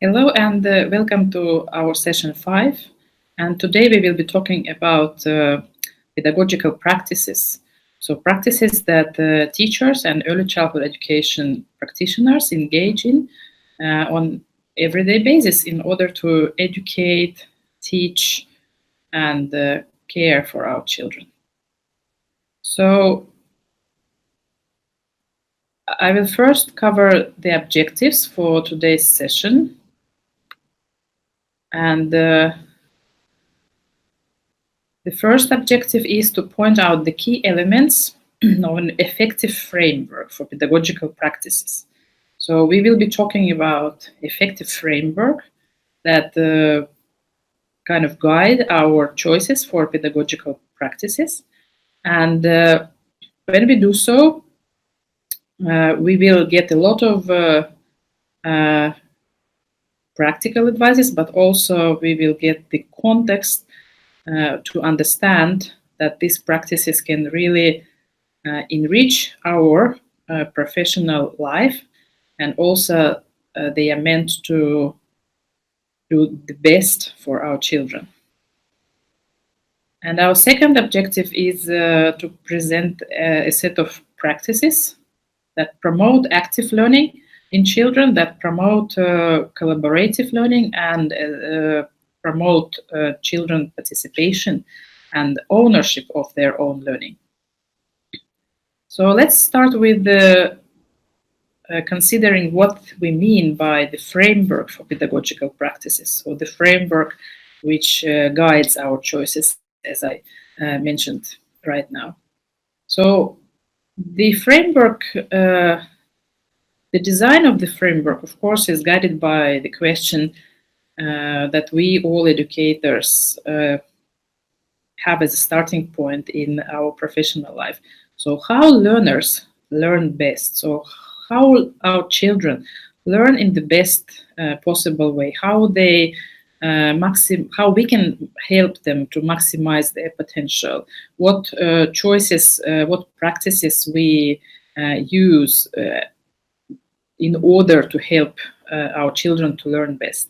Hello and welcome to our session 5. And today we will be talking about pedagogical practices. So, practices that teachers and early childhood education practitioners engage in on everyday basis in order to educate, teach, and care for our children. So, I will first cover the objectives for today's session. And the first objective is to point out the key elements of an effective framework for pedagogical practices. So we will be talking about effective framework that kind of guide our choices for pedagogical practices. And when we do so, we will get a lot of uh, practical advices, but also we will get the context to understand that these practices can really enrich our professional life, and also they are meant to do the best for our children. And our second objective is to present a set of practices that promote active learning in children, that promote collaborative learning, and promote children participation and ownership of their own learning. So let's start with considering what we mean by the framework for pedagogical practices, so the framework which guides our choices, as I mentioned right now. So the framework, the design of the framework, of course, is guided by the question that we all educators have as a starting point in our professional life. So how learners learn best? So how our children learn in the best possible way? How they how we can help them to maximize their potential? What choices, what practices we use in order to help our children to learn best?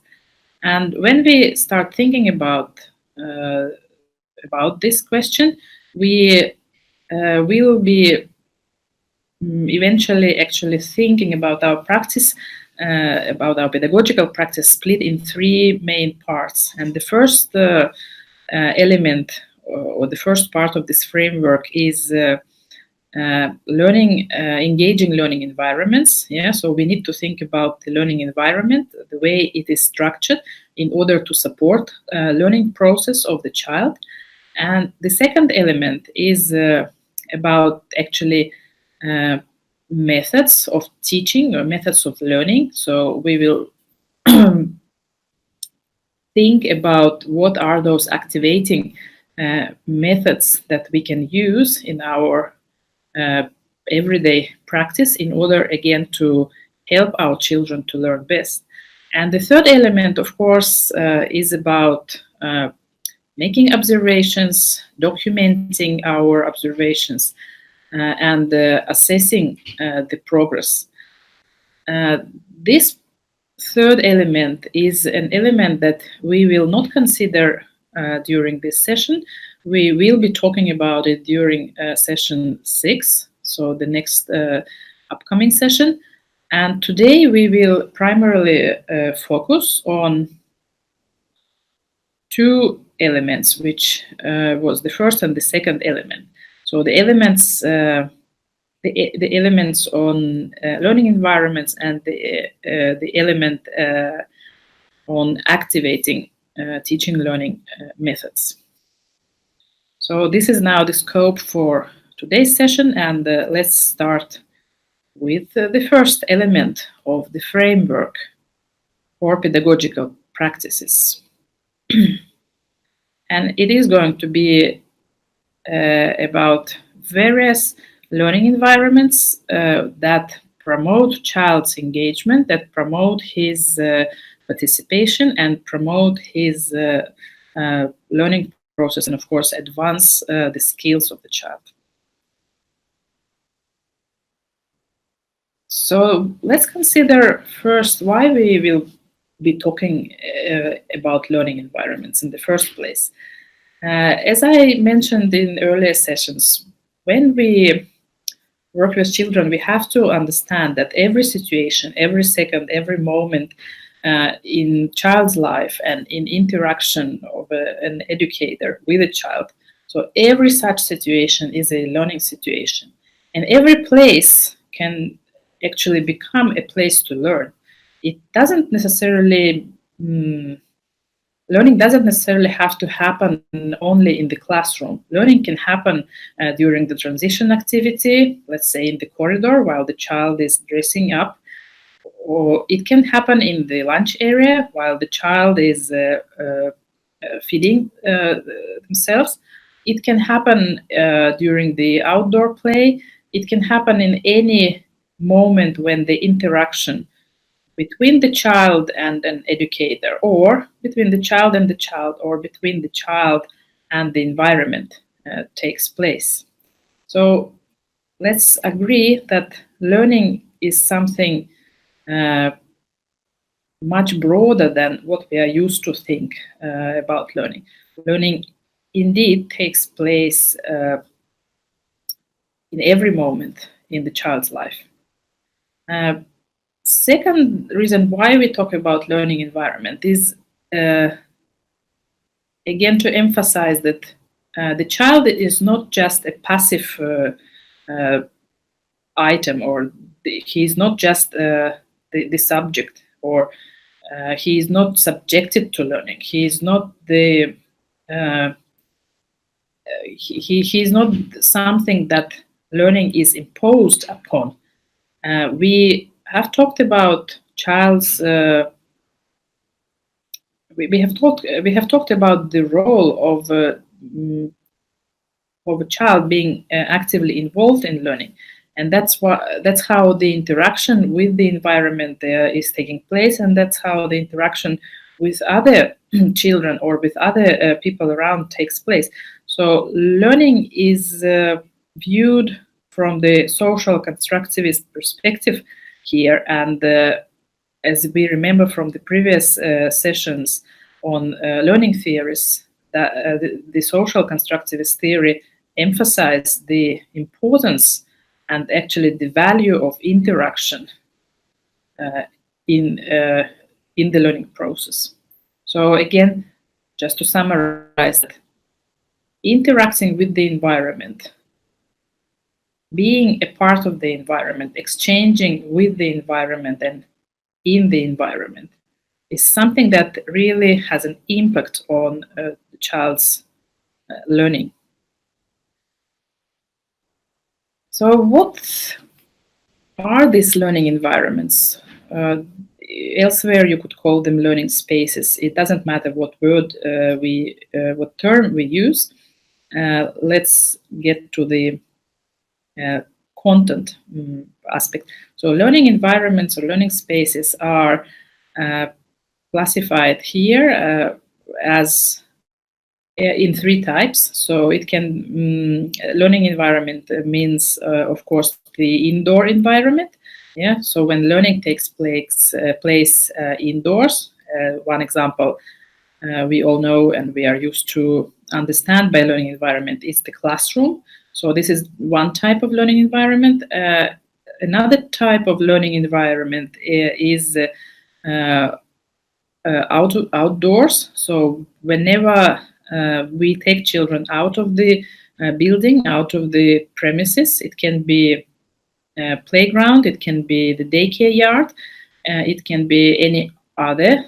And when we start thinking about this question, we will be eventually actually thinking about our practice, about our pedagogical practice split in three main parts. And the first element or the first part of this framework is engaging learning environments. Yeah, so we need to think about the learning environment, the way it is structured in order to support learning process of the child. And the second element is about actually methods of teaching or methods of learning. So we will think about what are those activating methods that we can use in our everyday practice in order, again, to help our children to learn best. And the third element, of course, is about making observations, documenting our observations, and assessing the progress. This third element is an element that we will not consider during this session. We will be talking about it during session 6, so the next upcoming session. And today we will primarily focus on two elements, which was the first and the second element. So the elements on learning environments, and the element on activating teaching learning methods. So this is now the scope for today's session, and let's start with the first element of the framework for pedagogical practices. And it is going to be about various learning environments that promote child's engagement, that promote his participation, and promote his learning process, and of course advance the skills of the child. So let's consider first why we will be talking about learning environments in the first place. As I mentioned in earlier sessions, when we work with children, we have to understand that every situation, every second, every moment in child's life and in interaction of an educator with a child, so every such situation is a learning situation, and every place can actually become a place to learn. It doesn't necessarily Learning doesn't necessarily have to happen only in the classroom. Learning can happen during the transition activity, let's say in the corridor while the child is dressing up, or it can happen in the lunch area while the child is feeding themselves. It can happen during the outdoor play. It can happen in any moment when the interaction between the child and an educator, or between the child and the child, or between the child and the environment takes place. So let's agree that learning is something uh, much broader than what we are used to think about learning. Learning indeed takes place in every moment in the child's life. Uh, Second reason why we talk about learning environment is uh, again to emphasize that the child is not just a passive item, or he is not just the subject, or he is not subjected to learning. He is not the uh, he is not something that learning is imposed upon. We have talked about child's we have talked about the role of a child being actively involved in learning, and that's how the interaction with the environment is taking place, and that's how the interaction with other children or with other people around takes place. So learning is viewed from the social constructivist perspective here, and as we remember from the previous sessions on learning theories, that the social constructivist theory emphasized the importance and actually the value of interaction uh, in uh, in the learning process. So again, just to summarize that, interacting with the environment, being a part of the environment, exchanging with the environment and in the environment is something that really has an impact on the child's learning. So, what are these learning environments? Elsewhere, you could call them learning spaces. It doesn't matter what word what term we use. Let's get to the uh, content aspect. So, learning environments or learning spaces are uh, classified here as in three types. So it can learning environment means, of course, the indoor environment. Yeah. So when learning takes place indoors, one example we all know and we are used to understand by learning environment is the classroom. So this is one type of learning environment. Another type of learning environment is outdoors. So whenever we take children out of the building, out of the premises, it can be a playground, it can be the daycare yard, it can be any other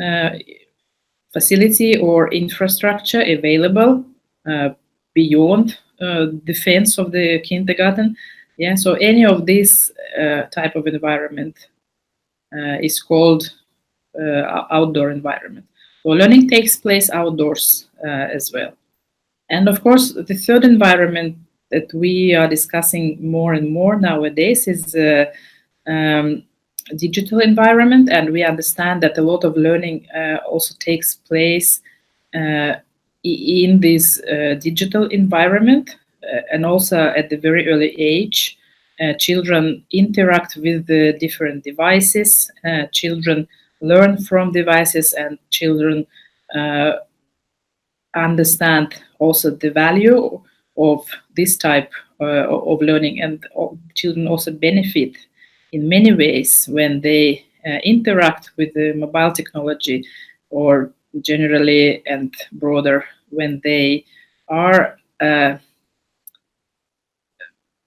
uh, facility or infrastructure available beyond the fence of the kindergarten. Yeah, so any of this type of environment is called outdoor environment. So learning takes place outdoors as well. And of course, the third environment that we are discussing more and more nowadays is um, digital environment, and we understand that a lot of learning also takes place uh, in this digital environment, and also at the very early age. Children interact with the different devices. Children learn from devices, and children understand also the value of this type of learning, and children also benefit in many ways when they interact with the mobile technology, or generally and broader when they are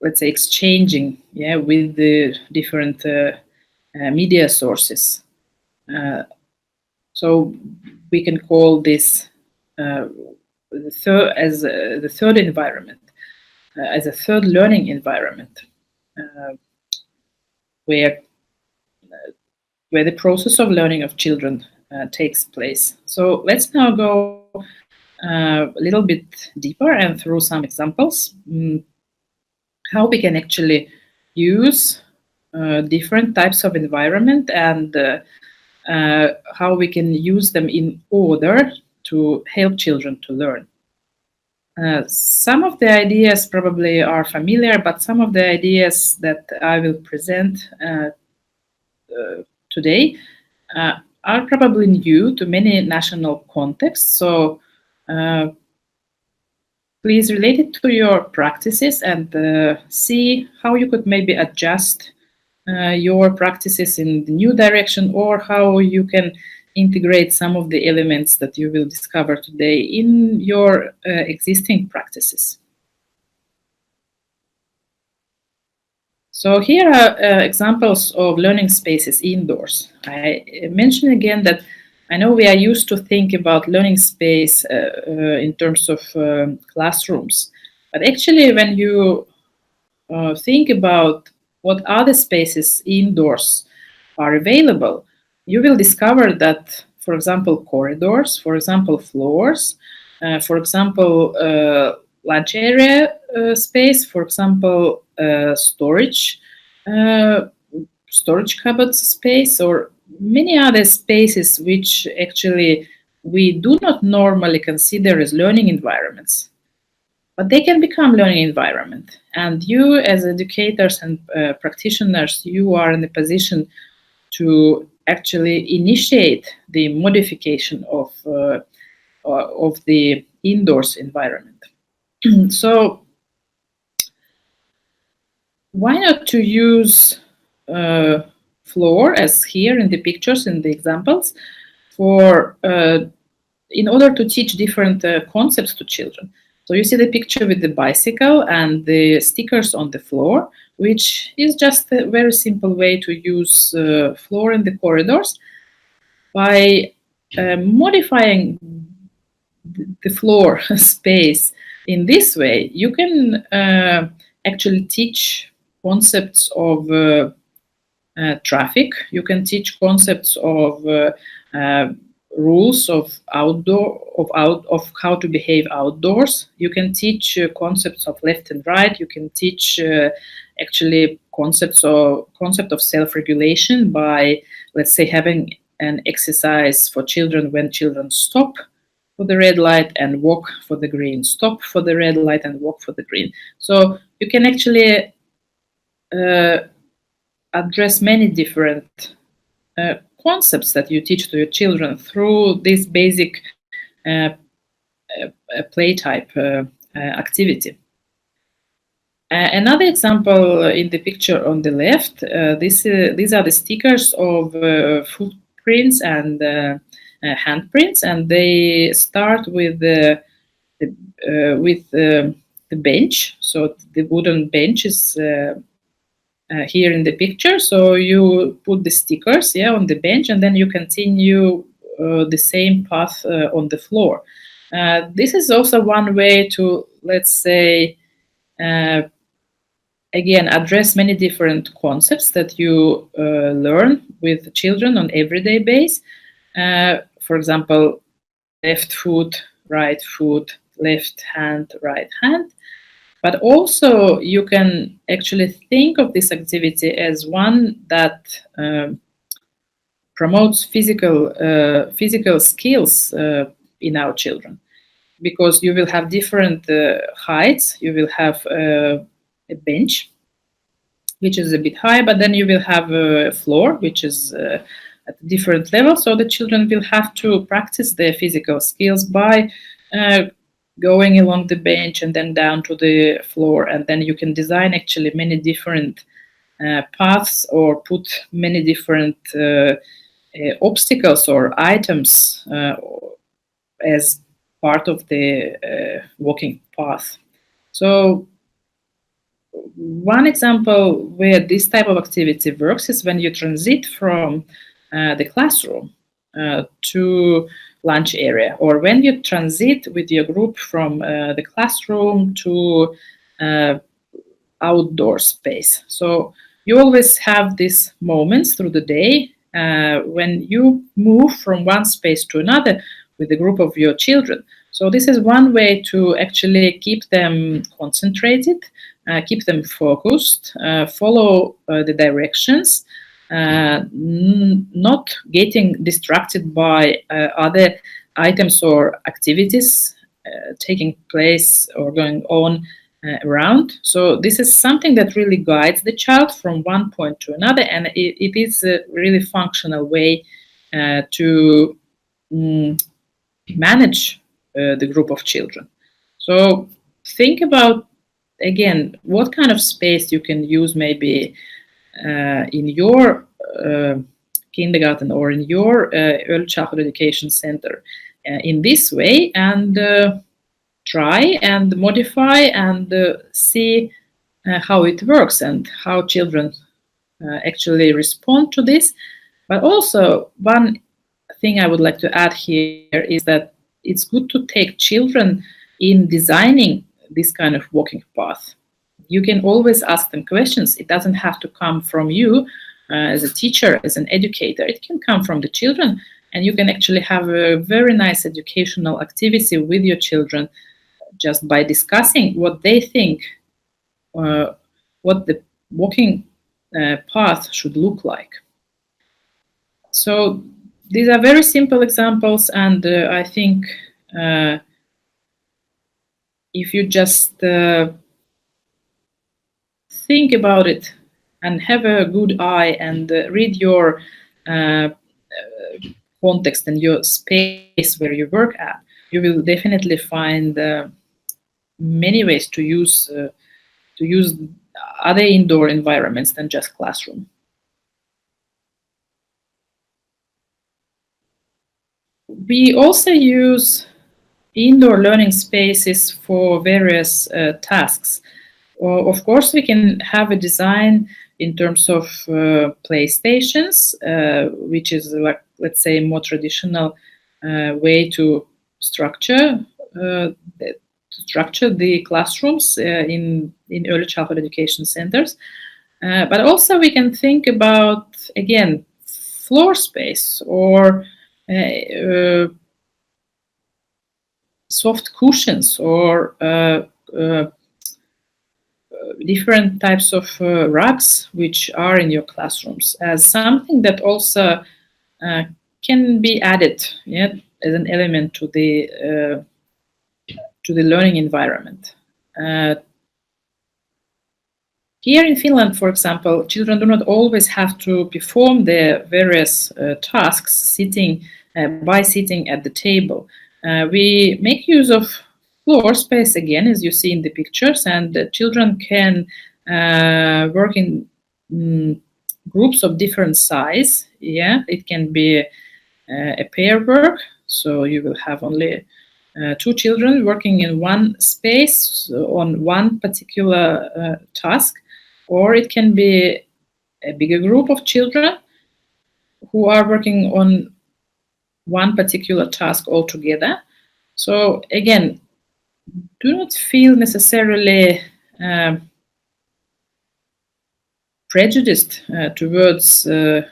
let's say exchanging, yeah, with the different media sources. So we can call this the third environment, as a third learning environment, uh, where the process of learning of children takes place. So let's now go a little bit deeper and through some examples, how we can actually use different types of environment, and how we can use them in order to help children to learn. Some of the ideas probably are familiar, but some of the ideas that I will present today are probably new to many national contexts. So please relate it to your practices and see how you could maybe adjust your practices in the new direction, or how you can integrate some of the elements that you will discover today in your existing practices. So here are examples of learning spaces indoors. I mention again that I know we are used to think about learning space in terms of classrooms, but actually when you think about what other spaces indoors are available, you will discover that, for example, corridors, for example, floors, for example, lunch area space, for example, uh, storage cupboards space, or many other spaces which actually we do not normally consider as learning environments, but they can become learning environment. And you as educators and practitioners, you are in a position to actually initiate the modification of the indoors environment. So why not to use floor, as here in the pictures, in the examples, for in order to teach different concepts to children. So you see the picture with the bicycle and the stickers on the floor, which is just a very simple way to use floor in the corridors. By modifying the floor space in this way, you can actually teach concepts of traffic. You can teach concepts of rules of of how to behave outdoors. You can teach concepts of left and right. You can teach actually concept of self-regulation by, let's say, having an exercise for children when children stop for the red light and walk for the green, stop for the red light and walk for the green. So you can actually address many different concepts that you teach to your children through this basic play type activity. Another example in the picture on the left, these are the stickers of footprints and handprints, and they start with the bench. So the wooden bench is here in the picture. So you put the stickers, yeah, on the bench, and then you continue the same path on the floor. This is also one way to, let's say, again, address many different concepts that you learn with children on everyday base. For example, left foot, right foot, left hand, right hand. But also you can actually think of this activity as one that promotes physical skills in our children, because you will have different heights. You will have a bench, which is a bit high, but then you will have a floor, which is at different levels. So the children will have to practice their physical skills by going along the bench and then down to the floor. And then you can design actually many different paths or put many different obstacles or items as part of the walking path. So one example where this type of activity works is when you transit from the classroom to lunch area, or when you transit with your group from the classroom to outdoor space. So you always have these moments through the day when you move from one space to another with a group of your children. So this is one way to actually keep them concentrated, keep them focused, follow the directions, not getting distracted by other items or activities taking place or going on around. So this is something that really guides the child from one point to another, and it is a really functional way to manage the group of children. So think about, again, what kind of space you can use maybe in your kindergarten or in your early childhood education center in this way, and try and modify and see how it works and how children actually respond to this. But also, one thing I would like to add here is that it's good to take children in designing this kind of walking path. You can always ask them questions. It doesn't have to come from you as a teacher, as an educator. It can come from the children, and you can actually have a very nice educational activity with your children just by discussing what they think, what the walking path should look like. So these are very simple examples, and I think if you just think about it and have a good eye and read your context and your space where you work at, you will definitely find many ways to use other indoor environments than just classroom. We also use indoor learning spaces for various tasks. Well, of course, we can have a design in terms of playstations, which is, like, let's say, a more traditional way to structure the classrooms in early childhood education centers. But also we can think about, again, floor space or soft cushions or different types of rugs which are in your classrooms as something that also can be added, yeah, as an element to the learning environment. Here in Finland, for example, children do not always have to perform their various tasks by sitting at the table. We make use of floor space again, as you see in the pictures, and the children can work in groups of different size. Yeah, it can be a pair work, so you will have only two children working in one space on one particular task, or it can be a bigger group of children who are working on one particular task altogether. So again, do not feel necessarily prejudiced towards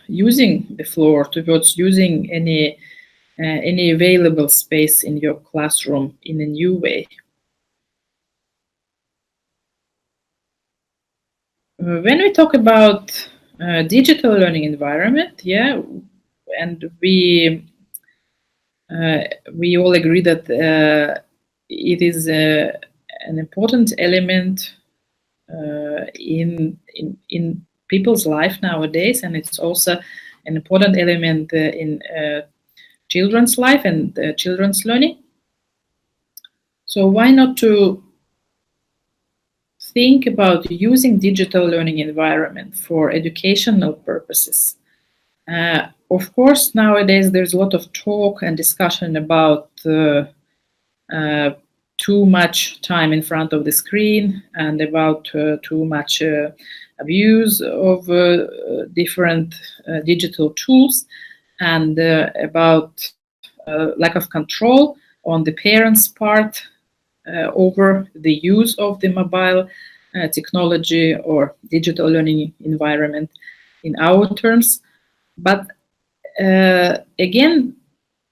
using the floor, towards using any available space in your classroom in a new way. When we talk about digital learning environment, yeah, and we all agree that it is an important element in people's life nowadays, and it's also an important element in children's life and children's learning. So why not to think about using digital learning environment for educational purposes? Of course, nowadays there's a lot of talk and discussion about too much time in front of the screen and about too much abuse of different digital tools, and about lack of control on the parents' part over the use of the mobile technology or digital learning environment in our terms. But again,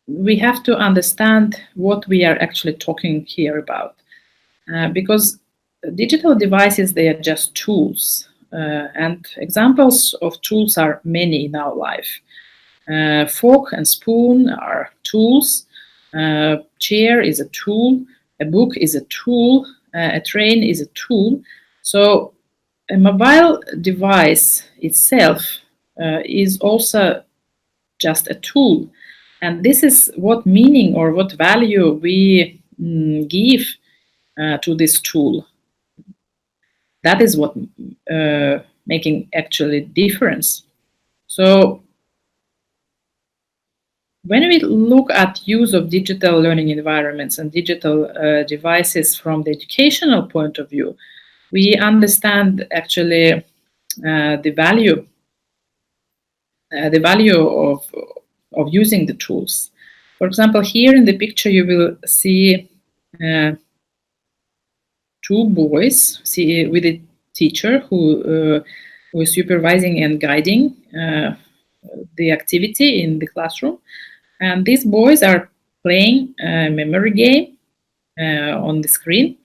we have to understand what we are actually talking here about, because digital devices, they are just tools, and examples of tools are many in our life. Fork and spoon are tools. Chair is a tool. A book is a tool. A train is a tool. So a mobile device itself is also just a tool. And this is what meaning or what value we give to this tool. That is what making actually difference. So when we look at use of digital learning environments and digital devices from the educational point of view, we understand actually the value of using the tools. For example, here in the picture you will see two boys with a teacher who is supervising and guiding the activity in the classroom. And these boys are playing a memory game on the screen.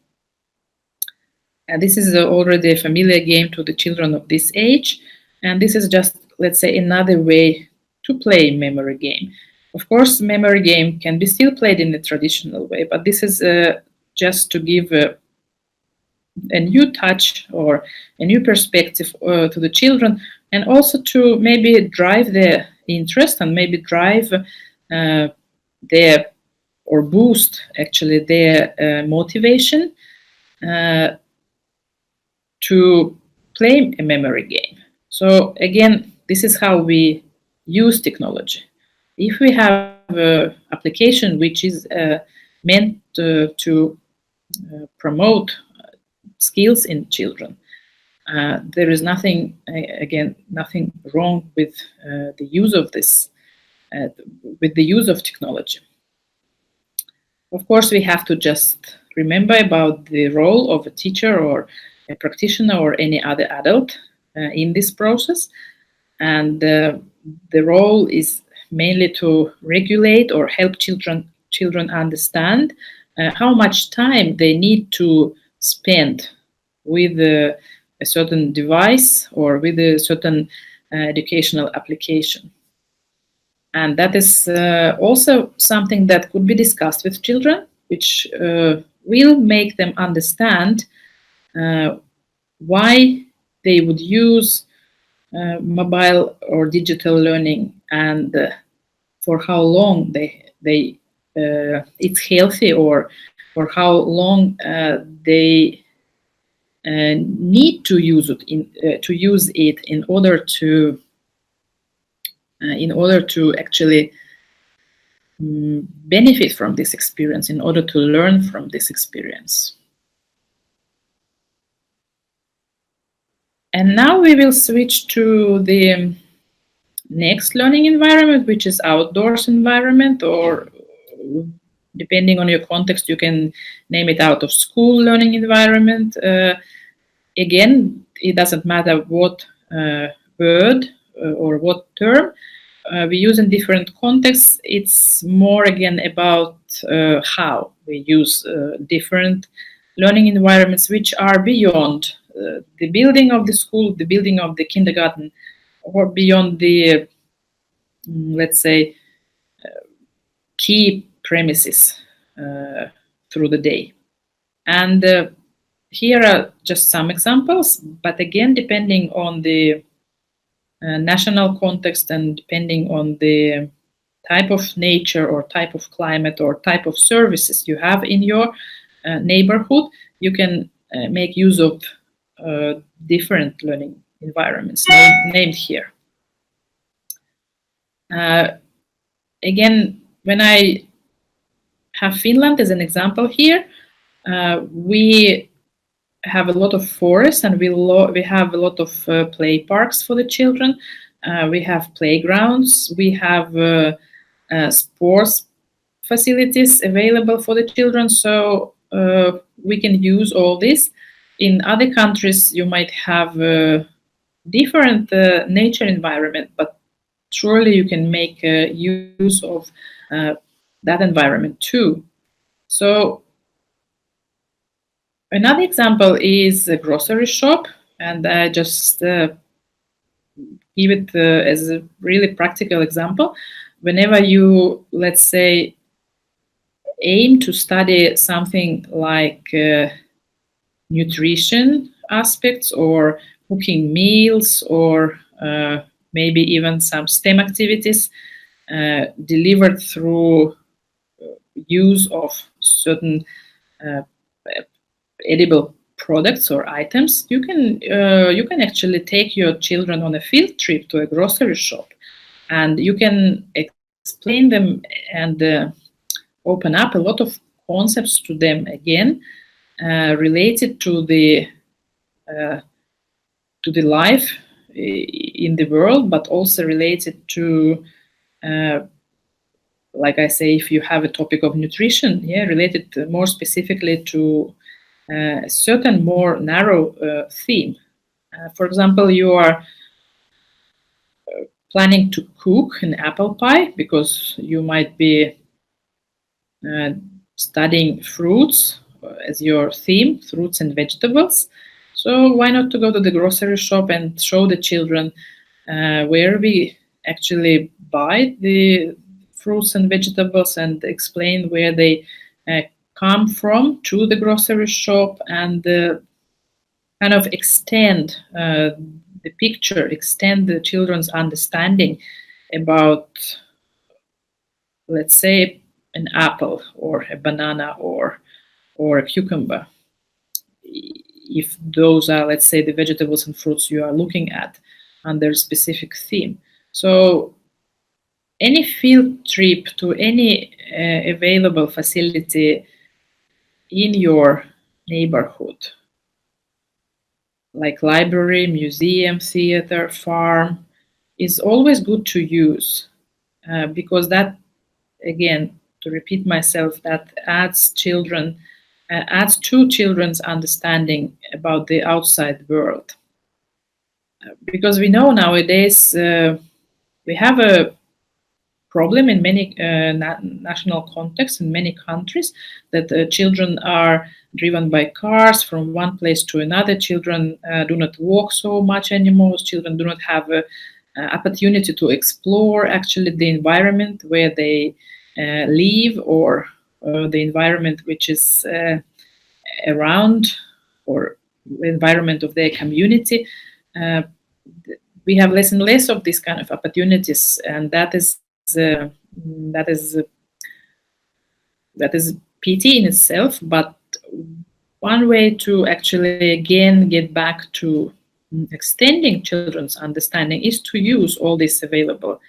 And this is already a familiar game to the children of this age. And this is just, let's say, another way to play memory game. Of course, memory game can be still played in the traditional way, but this is just to give a new touch or a new perspective to the children, and also to maybe drive their interest and maybe drive their or boost actually their motivation to play a memory game. So again, this is how we use technology. If we have an application which is meant to promote skills in children, there is nothing, again, nothing wrong with the use of this, with the use of technology. Of course, we have to just remember about the role of a teacher or a practitioner or any other adult in this process. And the role is mainly to regulate or help children understand how much time they need to spend with a certain device or with a certain educational application. And that is also something that could be discussed with children, which will make them understand why they would use mobile or digital learning, and for how long they it's healthy, or for how long they need to use it in order to actually benefit from this experience, in order to learn from this experience. And now we will switch to the next learning environment, which is outdoors environment, or depending on your context, you can name it out of school learning environment. Again, it doesn't matter what word or what term we use in different contexts. It's more again about how we use different learning environments which are beyond the building of the school, the building of the kindergarten, or beyond the, let's say, key premises through the day. And here are just some examples, but again, depending on the national context and depending on the type of nature or type of climate or type of services you have in your neighborhood, you can make use of different learning environments named here. Again, when I have Finland as an example here, we have a lot of forests and we have a lot of play parks for the children. We have playgrounds, we have sports facilities available for the children, so we can use all this. In other countries, you might have different nature environment, but surely you can make use of that environment too. So another example is a grocery shop, and I just give it as a really practical example. Whenever you, let's say, aim to study something like nutrition aspects or cooking meals or maybe even some STEM activities delivered through use of certain edible products or items, you can actually take your children on a field trip to a grocery shop, and you can explain them and open up a lot of concepts to them again related to the life in the world, but also related to like I say, if you have a topic of nutrition, related more specifically to a certain more narrow theme. For example, you are planning to cook an apple pie because you might be studying fruits as your theme, fruits and vegetables. So why not to go to the grocery shop and show the children where we actually buy the fruits and vegetables and explain where they come from to the grocery shop and kind of extend the picture, extend the children's understanding about, let's say, an apple or a banana or a cucumber, if those are, let's say, the vegetables and fruits you are looking at under a specific theme. So any field trip to any available facility in your neighborhood, like library, museum, theater, farm, is always good to use because that, again, to repeat myself, that adds to children's understanding about the outside world. Because we know nowadays we have a problem in many national contexts in many countries that children are driven by cars from one place to another. Children do not walk so much anymore. Children do not have an opportunity to explore actually the environment where they live or the environment which is around or the environment of their community. We have less and less of these kind of opportunities, and that is pity in itself. But one way to actually again get back to extending children's understanding is to use all these available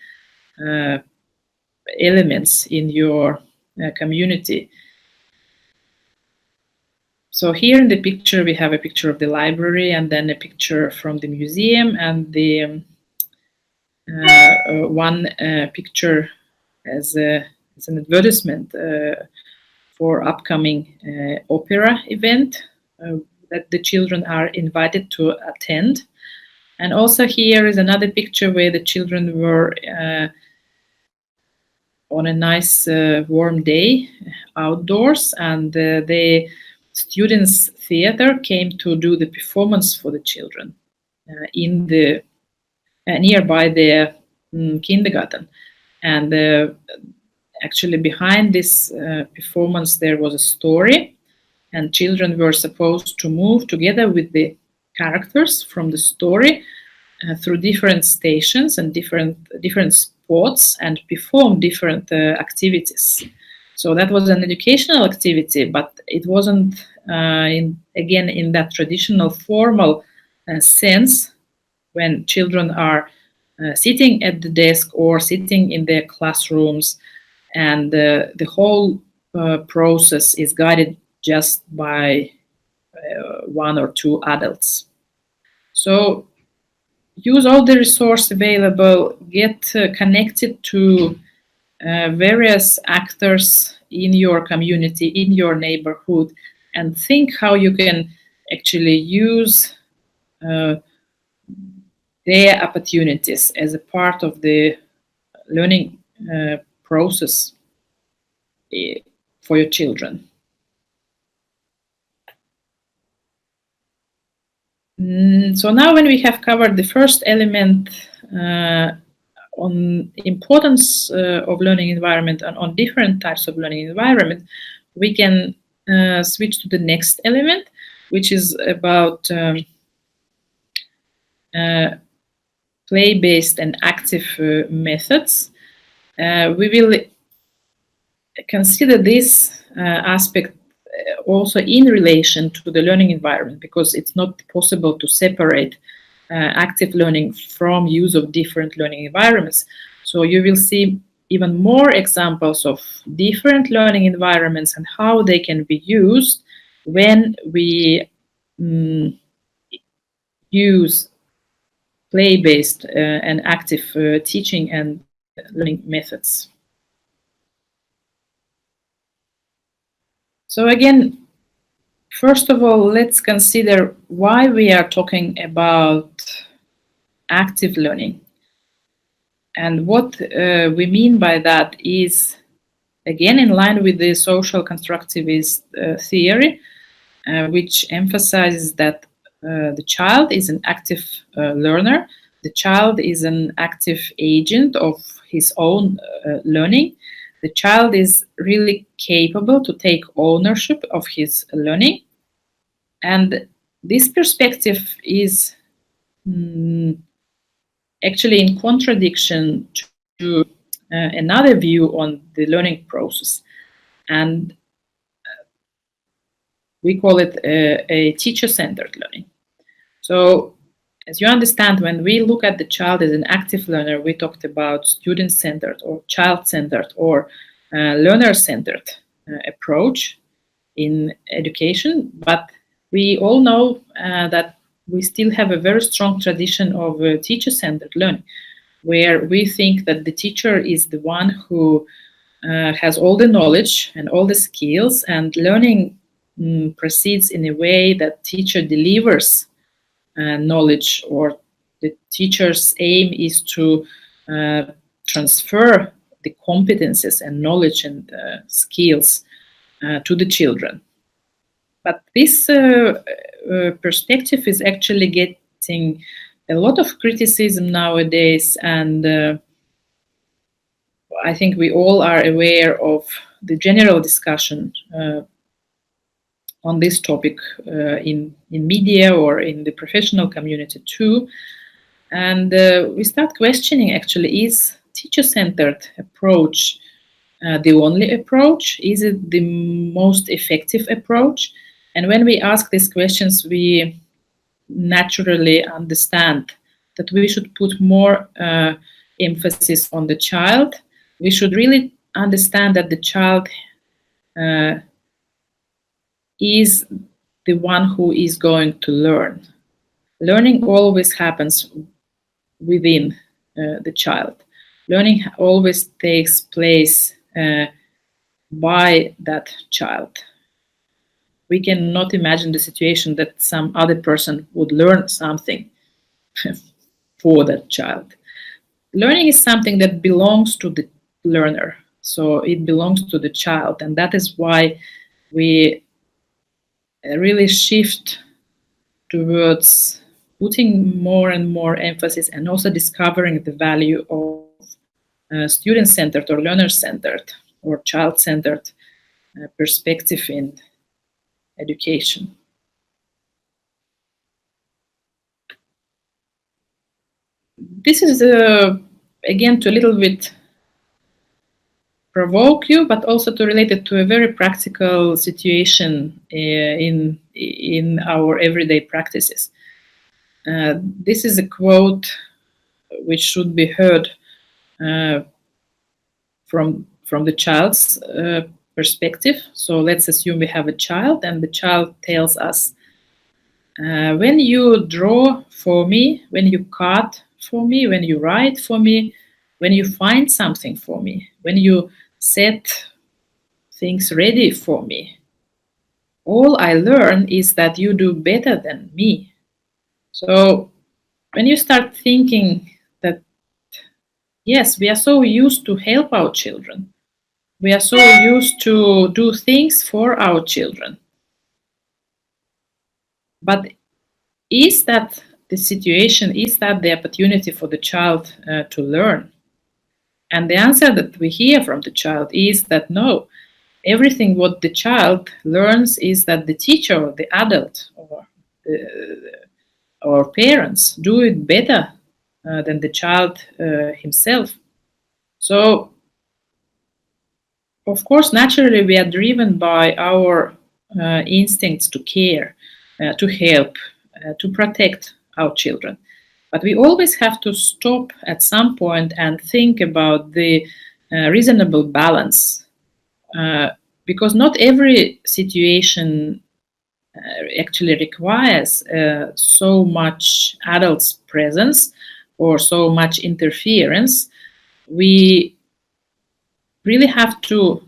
elements in your community. So here in the picture we have a picture of the library and then a picture from the museum, and the one picture as an advertisement for upcoming opera event that the children are invited to attend. And also here is another picture where the children were on a nice warm day outdoors, and the students' theater came to do the performance for the children in the nearby their kindergarten. And actually behind this performance there was a story, and children were supposed to move together with the characters from the story through different stations and different spots and perform different activities. So that was an educational activity, but it wasn't again in that traditional formal sense when children are sitting at the desk or sitting in their classrooms, and the whole process is guided just by one or two adults. So use all the resource available, get connected to various actors in your community, in your neighborhood, and think how you can actually use uh, their opportunities as a part of the learning process for your children. So now when we have covered the first element on importance of learning environment and on different types of learning environment, we can switch to the next element, which is about play-based and active methods. We will consider this aspect also in relation to the learning environment, because it's not possible to separate active learning from use of different learning environments. So you will see even more examples of different learning environments and how they can be used when we use play-based and active teaching and learning methods. So again, first of all, let's consider why we are talking about active learning. And what we mean by that is, again, in line with the social constructivist theory, which emphasizes that the child is an active learner. The child is an active agent of his own learning. The child is really capable to take ownership of his learning. And this perspective is actually in contradiction to another view on the learning process. And we call it a teacher-centered learning. So, as you understand, when we look at the child as an active learner, we talked about student-centered or child-centered or learner-centered approach in education. But we all know that we still have a very strong tradition of teacher-centered learning, where we think that the teacher is the one who has all the knowledge and all the skills, and learning proceeds in a way that teacher delivers knowledge, or the teacher's aim is to transfer the competences and knowledge and skills to the children. But this perspective is actually getting a lot of criticism nowadays, and I think we all are aware of the general discussion on this topic in media or in the professional community too. And we start questioning, actually, is teacher-centered approach the only approach? Is it the most effective approach? And when we ask these questions, we naturally understand that we should put more emphasis on the child. We should really understand that the child is the one who is going to learn. Learning always happens within the child. Learning always takes place by that child. We cannot imagine the situation that some other person would learn something for that child. Learning is something that belongs to the learner, so it belongs to the child, and that is why we really shift towards putting more and more emphasis and also discovering the value of student-centered or learner-centered or child-centered perspective in education. this is again to a little bit provoke you, but also to relate it to a very practical situation in our everyday practices. This is a quote which should be heard uh, from the child's perspective. So let's assume we have a child, and the child tells us, when you draw for me, when you cut for me, when you write for me, when you find something for me, when you set things ready for me, all I learn is that you do better than me. So when you start thinking that, yes, we are so used to help our children, we are so used to do things for our children, but is that the situation, is that the opportunity for the child to learn? And the answer that we hear from the child is that no, everything what the child learns is that the teacher or the adult or parents do it better than the child himself. So, of course, naturally, we are driven by our instincts to care, to help, to protect our children. But we always have to stop at some point and think about the reasonable balance, because not every situation actually requires so much adults' presence or so much interference. We really have to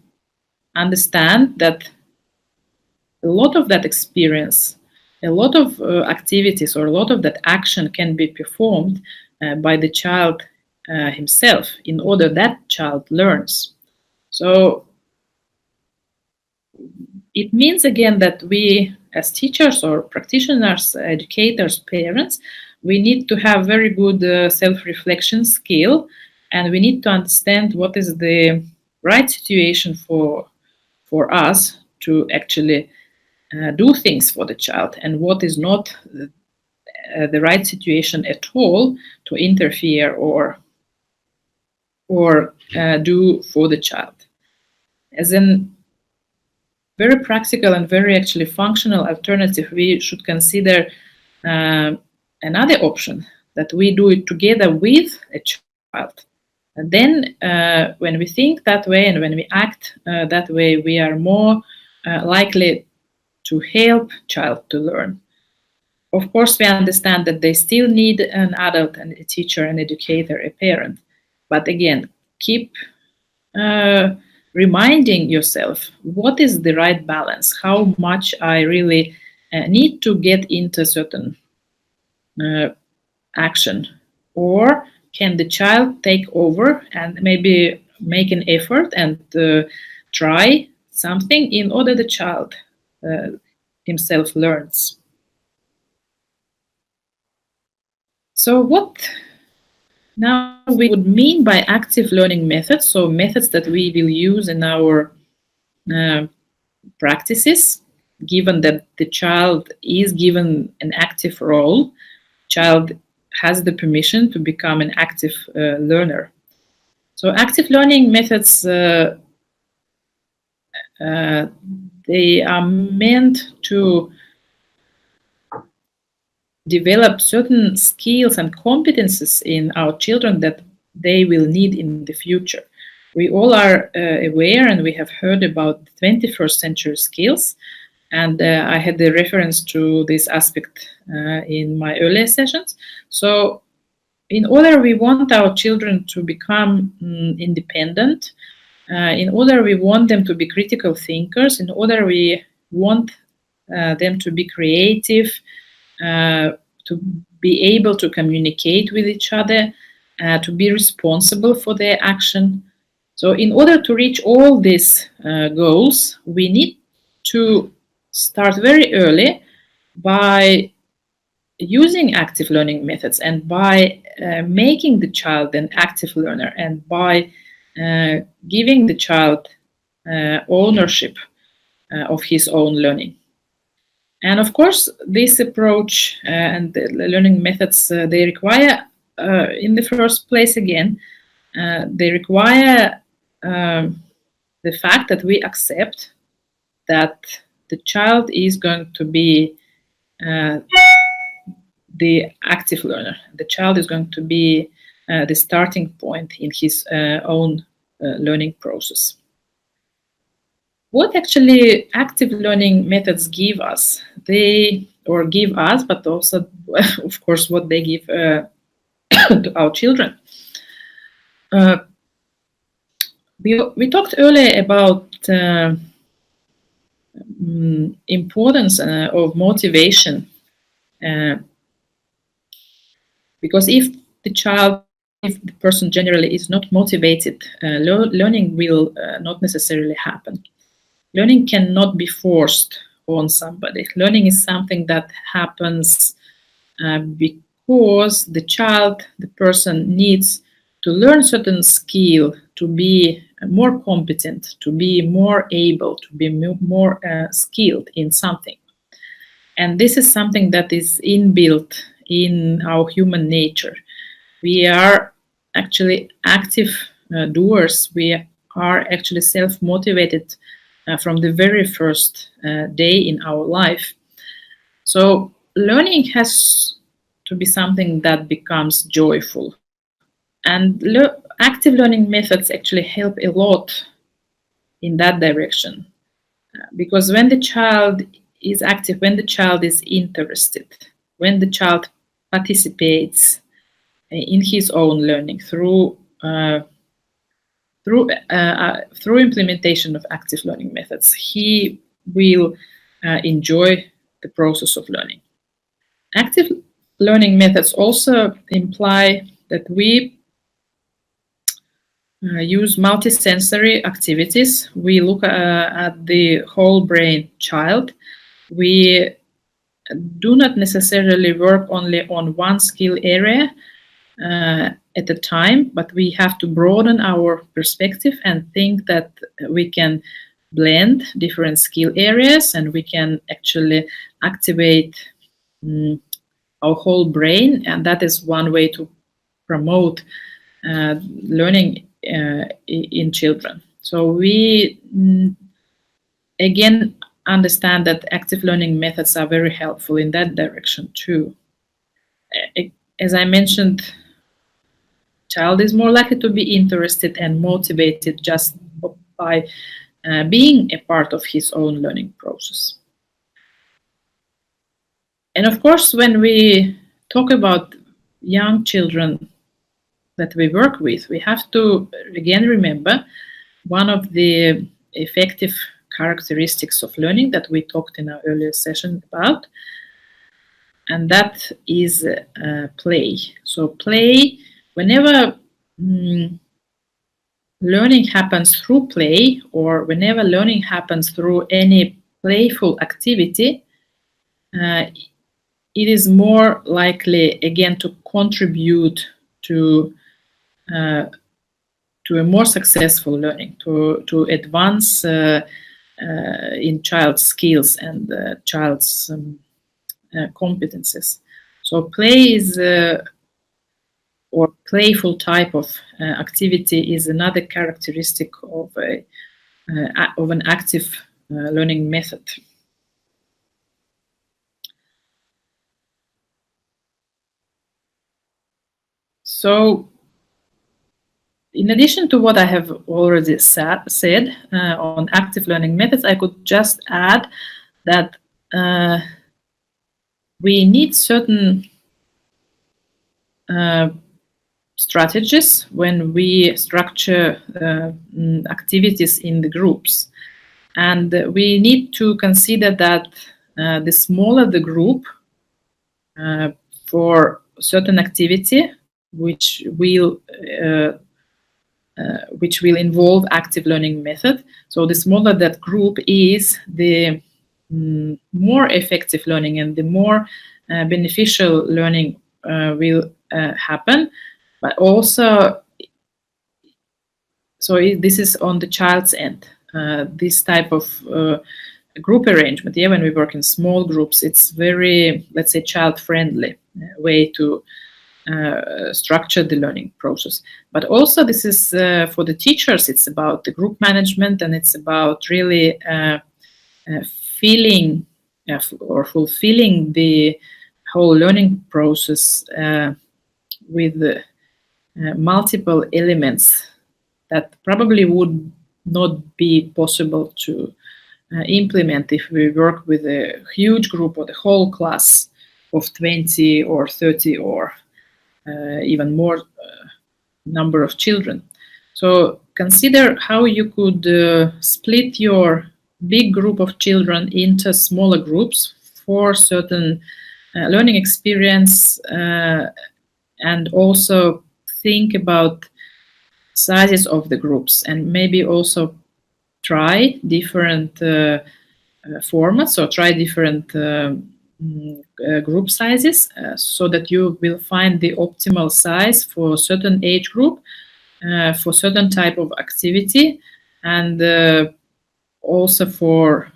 understand that a lot of that experience, a lot of activities, or a lot of that action can be performed by the child himself in order that child learns. So it means again that we, as teachers or practitioners, educators, parents, we need to have very good self-reflection skill, and we need to understand what is the right situation for us to actually do things for the child, and what is not the right situation at all to interfere or do for the child. As an very practical and very actually functional alternative, we should consider another option, that we do it together with a child. And then when we think that way and when we act that way, we are more likely to help child to learn. Of course, we understand that they still need an adult and a teacher, an educator, a parent. But again, keep reminding yourself what is the right balance, how much I really need to get into certain action, or can the child take over and maybe make an effort and try something in order the child himself learns. So what now we would mean by active learning methods, so methods that we will use in our practices, given that the child is given an active role, child has the permission to become an active learner. So active learning methods, they are meant to develop certain skills and competences in our children that they will need in the future. We all are aware and we have heard about the 21st century skills, and I had the reference to this aspect in my earlier sessions. So in order we want our children to become independent, in order we want them to be critical thinkers, in order we want them to be creative, to be able to communicate with each other, to be responsible for their action. So in order to reach all these goals, we need to start very early by using active learning methods and by making the child an active learner, and by giving the child ownership of his own learning. And of course, this approach and the learning methods, they require in the first place, again, they require the fact that we accept that the child is going to be the active learner. The child is going to be the starting point in his own learning process. What actually active learning methods give us? Give us, but also, of course, what they give to our children. We talked earlier about importance of motivation, because if the person generally is not motivated, learning will not necessarily happen. Learning cannot be forced on somebody. Learning is something that happens because the person needs to learn certain skill to be more competent, to be more able, to be more skilled in something. And this is something that is inbuilt in our human nature. We are actually active doers. We are actually self-motivated from the very first day in our life. So learning has to be something that becomes joyful. And active learning methods actually help a lot in that direction. Because when the child is active, when the child is interested, when the child participates in his own learning through implementation of active learning methods, he will enjoy the process of learning. Active learning methods also imply that we use multisensory activities. We look at the whole brain child. We do not necessarily work only on one skill area at a time, but we have to broaden our perspective and think that we can blend different skill areas and we can actually activate our whole brain, and that is one way to promote learning in children. So we again understand that active learning methods are very helpful in that direction too. As I mentioned, child is more likely to be interested and motivated just by being a part of his own learning process. And of course, when we talk about young children that we work with, we have to again remember one of the effective characteristics of learning that we talked in our earlier session about, and that is play. So play, whenever learning happens through play, or whenever learning happens through any playful activity, it is more likely, again, to contribute to a more successful learning, to advance in child's skills and child's competences. So play is, or playful type of activity is another characteristic of an active learning method. So, in addition to what I have already said on active learning methods, I could just add that we need certain strategies when we structure activities in the groups. And we need to consider that the smaller the group for certain activity, which will involve active learning method. So the smaller that group is, the more effective learning and the more beneficial learning will happen. But also, so this is on the child's end. This type of group arrangement, when we work in small groups, it's very, let's say, child-friendly way to structure the learning process. But also this is for the teachers, it's about the group management, and it's about really feeling or fulfilling the whole learning process with multiple elements that probably would not be possible to implement if we work with a huge group or the whole class of 20 or 30 or even more number of children. So consider how you could split your big group of children into smaller groups for certain learning experience, and also think about sizes of the groups, and maybe also try different formats, or try different group sizes, so that you will find the optimal size for certain age group, for certain type of activity, and also for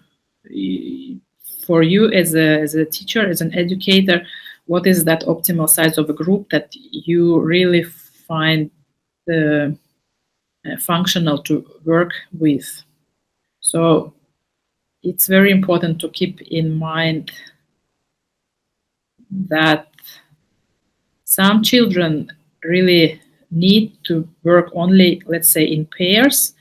you as a teacher, as an educator, what is that optimal size of a group that you really find functional to work with. So it's very important to keep in mind that some children really need to work only, let's say, in pairs.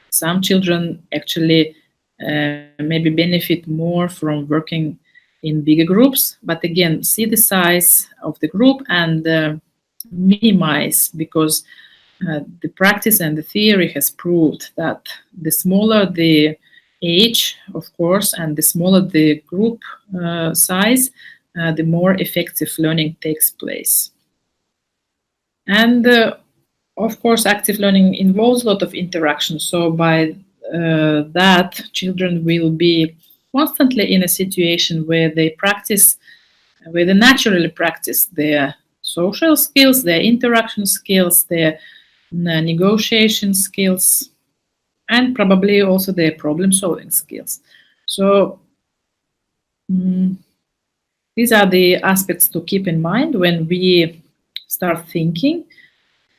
Some children actually maybe benefit more from working in bigger groups. But again, see the size of the group and minimize, because the practice and the theory has proved that the smaller the age, of course, and the smaller the group size, the more effective learning takes place. And of course, active learning involves a lot of interaction. So by that, children will be constantly in a situation where they practice, where they naturally practice their social skills, their interaction skills, their negotiation skills, and probably also their problem solving skills. So these are the aspects to keep in mind when we start thinking,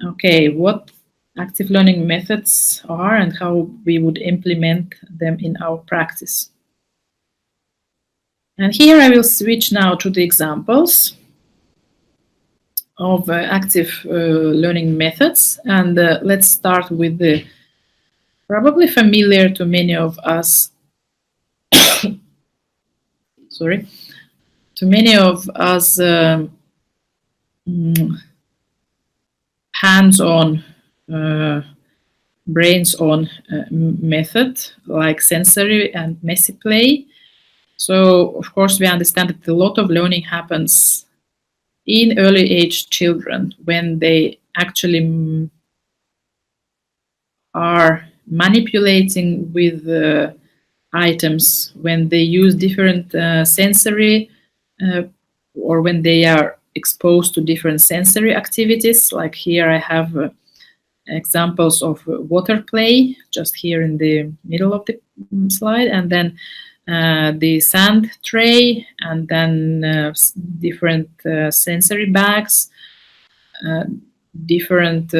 okay, what active learning methods are and how we would implement them in our practice. And here I will switch now to the examples of active learning methods. And let's start with the probably familiar to many of us, sorry, to many of us hands-on, brains-on method, like sensory and messy play. So, of course, we understand that a lot of learning happens in early age children when they actually are manipulating with items, when they use different sensory, or when they are exposed to different sensory activities. Like here I have examples of water play, just here in the middle of the slide, and then the sand tray, and then different sensory bags, different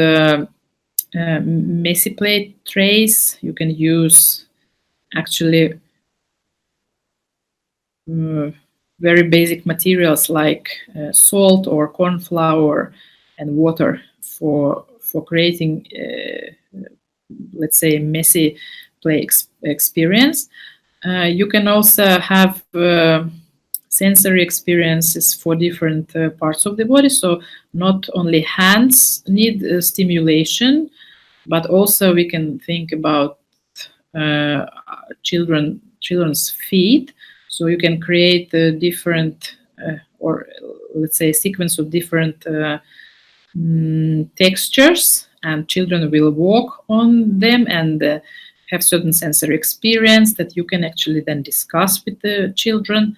messy plate trays. You can use actually very basic materials like salt or corn flour and water for creating, let's say, messy play experience. You can also have sensory experiences for different parts of the body. So not only hands need stimulation, but also we can think about children's feet. So you can create a different, or let's say, a sequence of different textures, and children will walk on them and have certain sensory experience that you can actually then discuss with the children.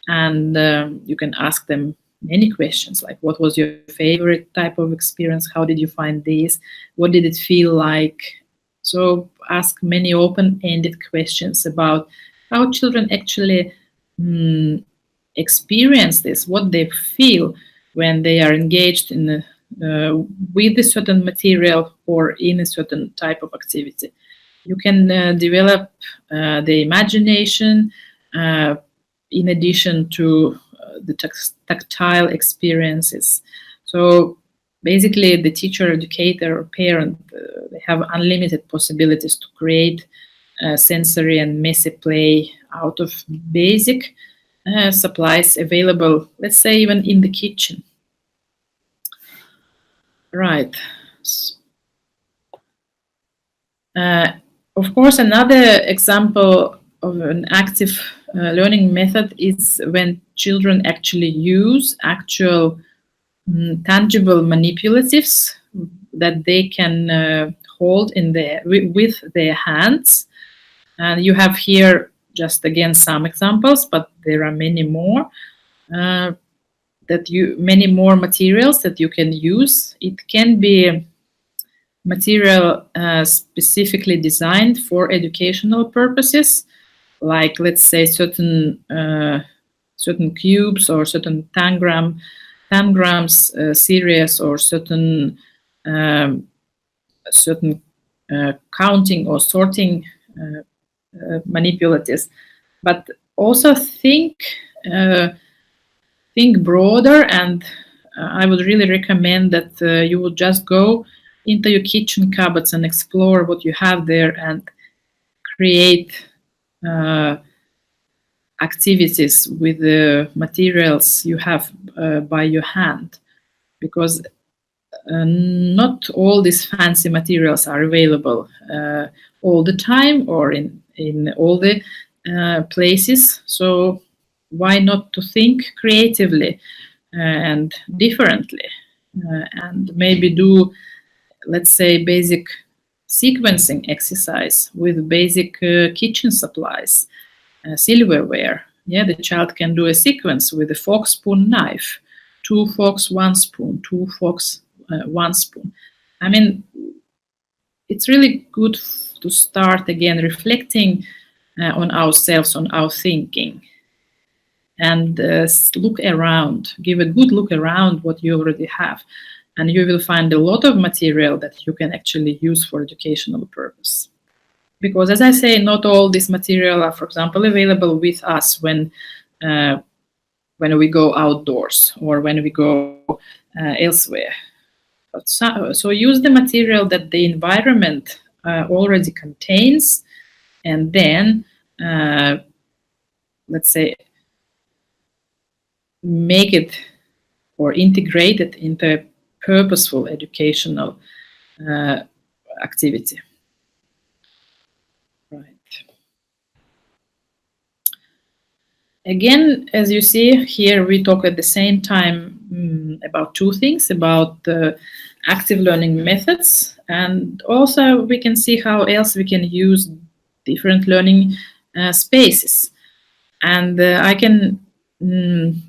And you can ask them many questions, like, what was your favorite type of experience? How did you find this? What did it feel like? So ask many open-ended questions about how children actually experience this, what they feel when they are engaged in with a certain material or in a certain type of activity. You can develop the imagination in addition to the tactile experiences. So basically, the teacher, educator, or parent, they have unlimited possibilities to create sensory and messy play out of basic supplies available, let's say, even in the kitchen. Right. Of course, another example of an active learning method is when children actually use actual tangible manipulatives that they can hold in with their hands. And you have here just again some examples, but there are many more. Many more materials that you can use. It can be material specifically designed for educational purposes, like let's say certain cubes or certain tangrams series or certain counting or sorting manipulatives. But also think broader, and I would really recommend that you would just go into your kitchen cupboards and explore what you have there and create activities with the materials you have by your hand, because not all these fancy materials are available all the time or in all the places. So why not to think creatively and differently and maybe do, let's say, basic sequencing exercise with basic kitchen supplies, silverware. Yeah, the child can do a sequence with a fork, spoon, knife, 2 forks, 1 spoon, 2 forks, 1 spoon. I mean, it's really good to start again reflecting on ourselves, on our thinking, and look around, give a good look around what you already have. And you will find a lot of material that you can actually use for educational purpose. Because as I say, not all this material are, for example, available with us when we go outdoors or when we go elsewhere. So use the material that the environment already contains, and then let's say make it or integrate it into a purposeful educational activity. Right. Again, as you see here, we talk at the same time about two things, about active learning methods, and also we can see how else we can use different learning spaces. And I can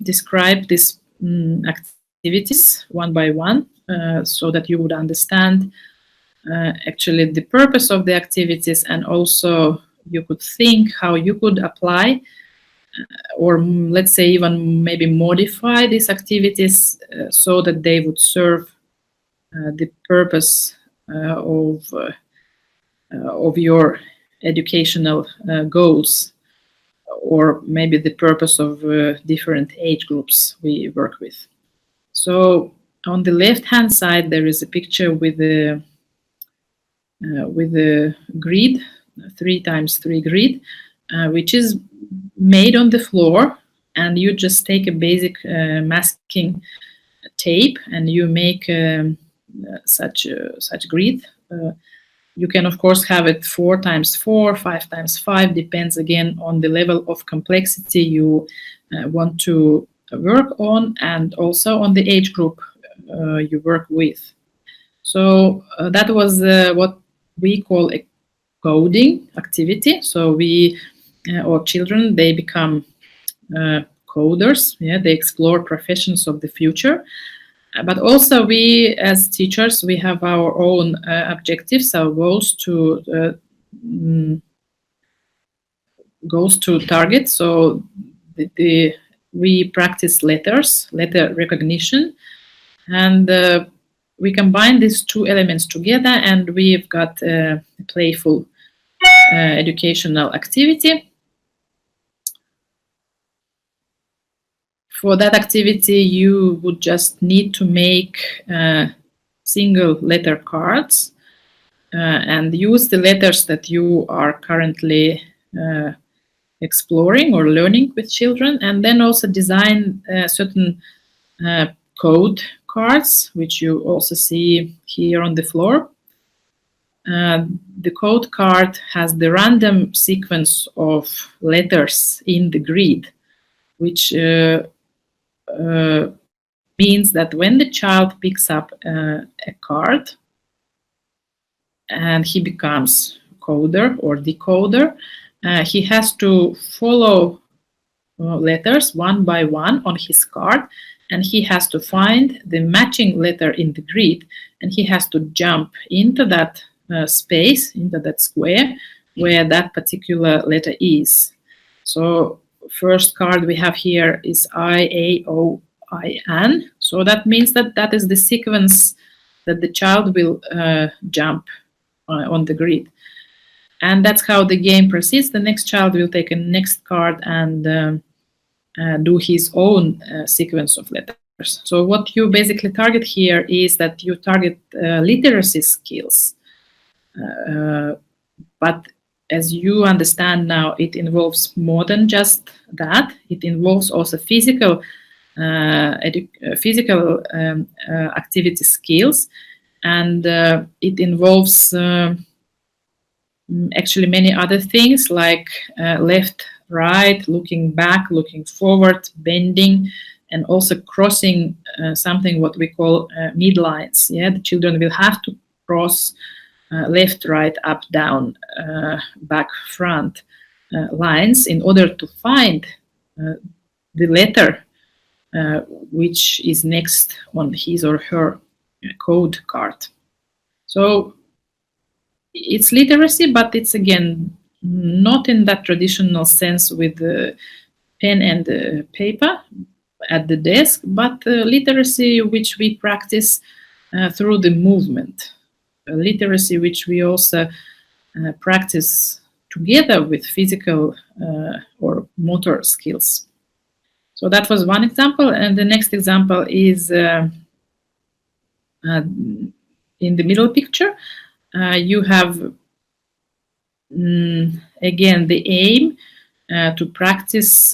describe these activities one by one so that you would understand actually the purpose of the activities, and also you could think how you could apply or let's say even maybe modify these activities so that they would serve the purpose of your educational goals, or maybe the purpose of different age groups we work with. So on the left-hand side, there is a picture with a grid, 3x3 grid, which is made on the floor, and you just take a basic masking tape and you make such grid. You can of course have it 4x4, 5x5, depends again on the level of complexity you want to work on, and also on the age group you work with. So that was what we call a coding activity. So we or children, they become coders. Yeah, they explore professions of the future. But also we, as teachers, we have our own objectives, our goals to target. So we practice letter recognition, And we combine these two elements together, and we've got a playful educational activity. For that activity, you would just need to make single letter cards and use the letters that you are currently exploring or learning with children, and then also design certain code cards, which you also see here on the floor. The code card has the random sequence of letters in the grid, which means that when the child picks up a card and he becomes coder or decoder, he has to follow letters one by one on his card, and he has to find the matching letter in the grid, and he has to jump into that space, into that square where that particular letter is. So first card we have here is IAOIN. So that means that that is the sequence that the child will jump on the grid. And that's how the game proceeds. The next child will take a next card and do his own sequence of letters. So what you basically target here is that you target literacy skills. But as you understand now, it involves more than just that. It involves also physical activity skills, and it involves actually many other things like left, right, looking back, looking forward, bending, and also crossing something what we call midlines. Yeah, the children will have to cross left, right, up, down, back, front lines in order to find the letter which is next on his or her code card. So it's literacy, but it's again not in that traditional sense with the pen and paper at the desk, but literacy which we practice through the movement. Literacy which we also practice together with physical or motor skills. So that was one example, and the next example is in the middle picture. You have again the aim to practice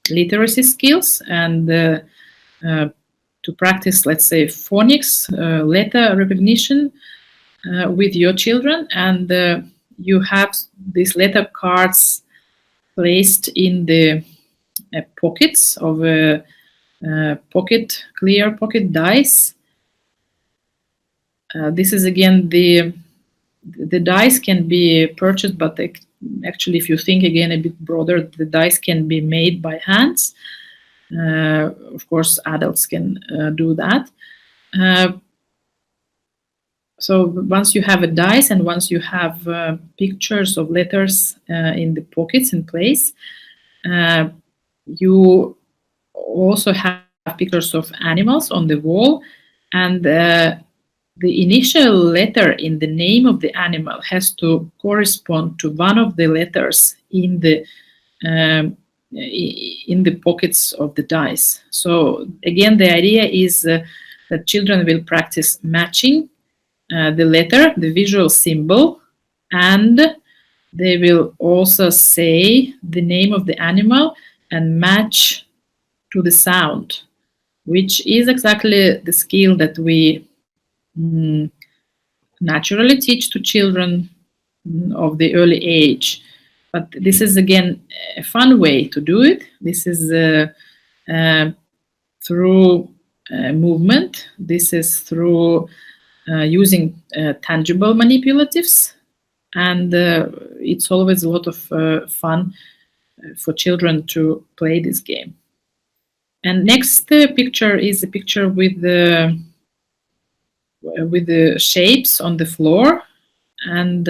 literacy skills and to practice, let's say, phonics, letter recognition with your children, and you have these letter cards placed in the pockets of a clear pocket dice. This is again the dice can be purchased, but actually, if you think again a bit broader, the dice can be made by hands. Of course, adults can do that. So once you have a dice and once you have pictures of letters in the pockets in place, you also have pictures of animals on the wall, and the initial letter in the name of the animal has to correspond to one of the letters in the pockets of the dice. So again, the idea is that children will practice matching the letter, the visual symbol, and they will also say the name of the animal and match to the sound, which is exactly the skill that we naturally teach to children of the early age. But this is again a fun way to do it. This is through movement. This is through using tangible manipulatives, and it's always a lot of fun for children to play this game. And next picture is a picture with the shapes on the floor, and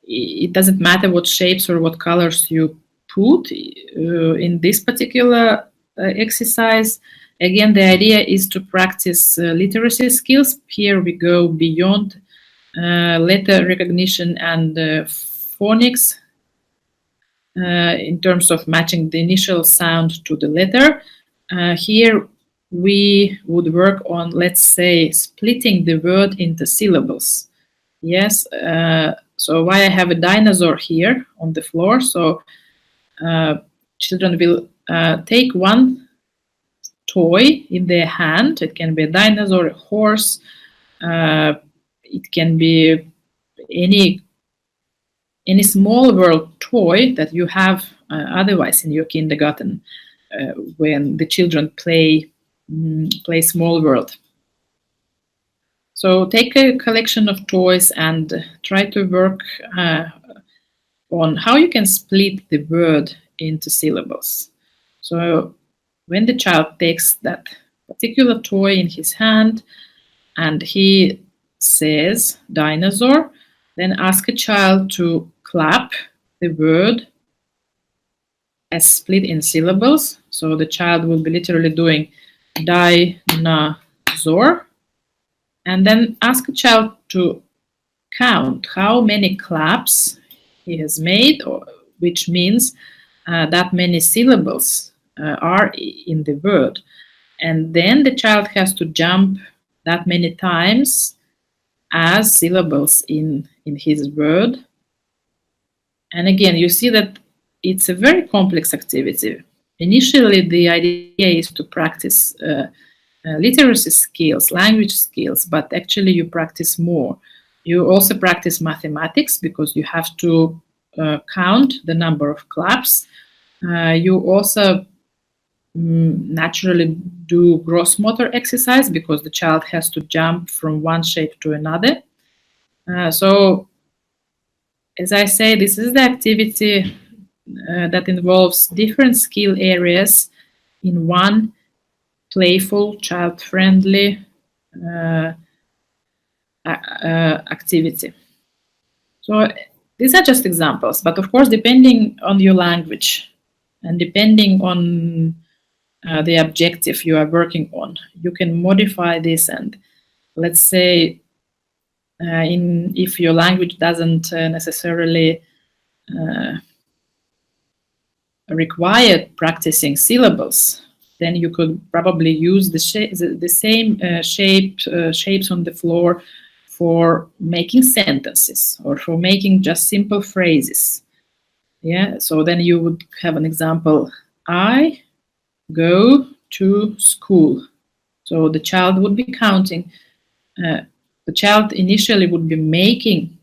it doesn't matter what shapes or what colors you put in this particular exercise. Again, the idea is to practice literacy skills. Here we go beyond letter recognition and phonics in terms of matching the initial sound to the letter. Here we would work on, let's say, splitting the word into syllables. Yes, so why I have a dinosaur here on the floor. So children will take one toy in their hand. It can be a dinosaur, a horse, it can be any small world toy that you have otherwise in your kindergarten when the children play small world. So take a collection of toys and try to work on how you can split the word into syllables. So when the child takes that particular toy in his hand and he says dinosaur, then ask a child to clap the word as split in syllables. So the child will be literally doing dinosaur, and then ask a child to count how many claps he has made, which means that many syllables are in the word. And then the child has to jump that many times as syllables in his word. And again, you see that it's a very complex activity. Initially, the idea is to practice literacy skills, language skills, but actually you practice more. You also practice mathematics because you have to count the number of claps. You also naturally do gross motor exercise because the child has to jump from one shape to another. So, as I say, this is the activity that involves different skill areas in one playful, child-friendly activity. So these are just examples, but of course, depending on your language and depending on the objective you are working on, you can modify this. And let's say if your language doesn't necessarily require practicing syllables, then you could probably use the same shapes on the floor for making sentences or for making just simple phrases. Yeah, so then you would have an example: I go to school. So the child would be counting. The child initially would be making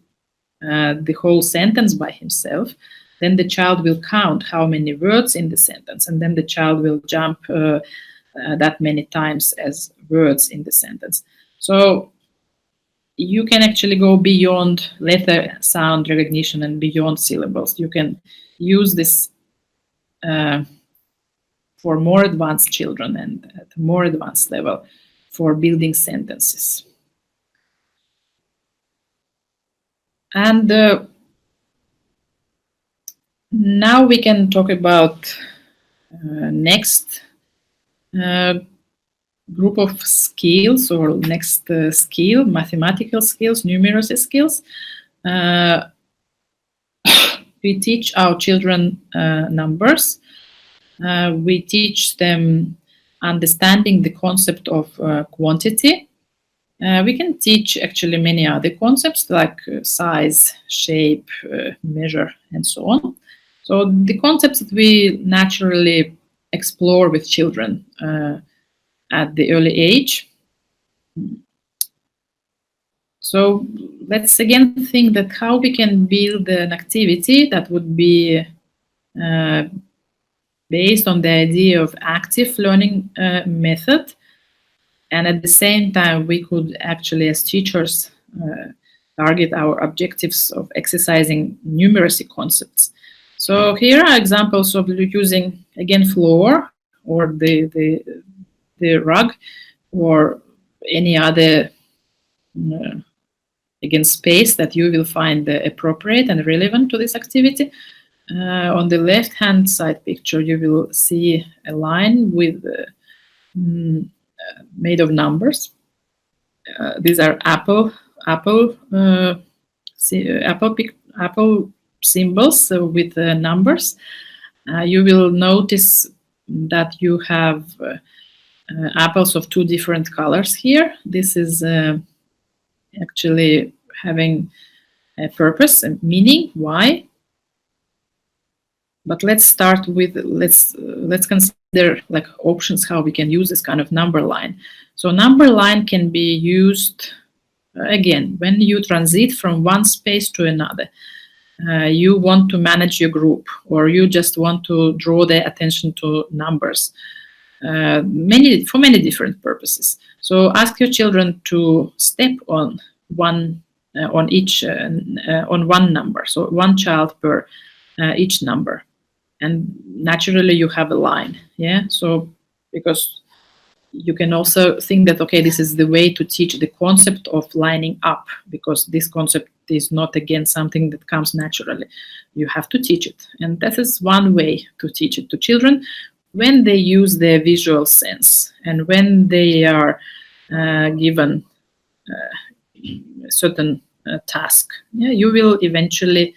the whole sentence by himself. Then the child will count how many words in the sentence, and then the child will jump that many times as words in the sentence. So you can actually go beyond letter sound recognition and beyond syllables. You can use this for more advanced children and at a more advanced level for building sentences. And now we can talk about next group of skills, or next skill, mathematical skills, numeracy skills. We teach our children numbers. We teach them understanding the concept of quantity. We can teach actually many other concepts like size, shape, measure, and so on. So the concepts that we naturally explore with children at the early age. So let's again think that how we can build an activity that would be based on the idea of active learning method, and at the same time we could actually, as teachers, target our objectives of exercising numeracy concepts. So here are examples of using, again, floor or the rug or any other again space that you will find appropriate and relevant to this activity. On the left hand side picture you will see a line with made of numbers. These are apple apple symbols with numbers. You will notice that you have apples of two different colors here. This is actually having a purpose and meaning. Why? But let's start with let's consider like options how we can use this kind of number line. So number line can be used again when you transit from one space to another. You want to manage your group, or you just want to draw their attention to numbers. For many different purposes. So ask your children to step on one on one number. So one child per each number, and naturally you have a line. Yeah. So because you can also think that okay, this is the way to teach the concept of lining up, because this concept is not again something that comes naturally. You have to teach it, and that is one way to teach it to children when they use their visual sense and when they are given a certain task. Yeah, you will eventually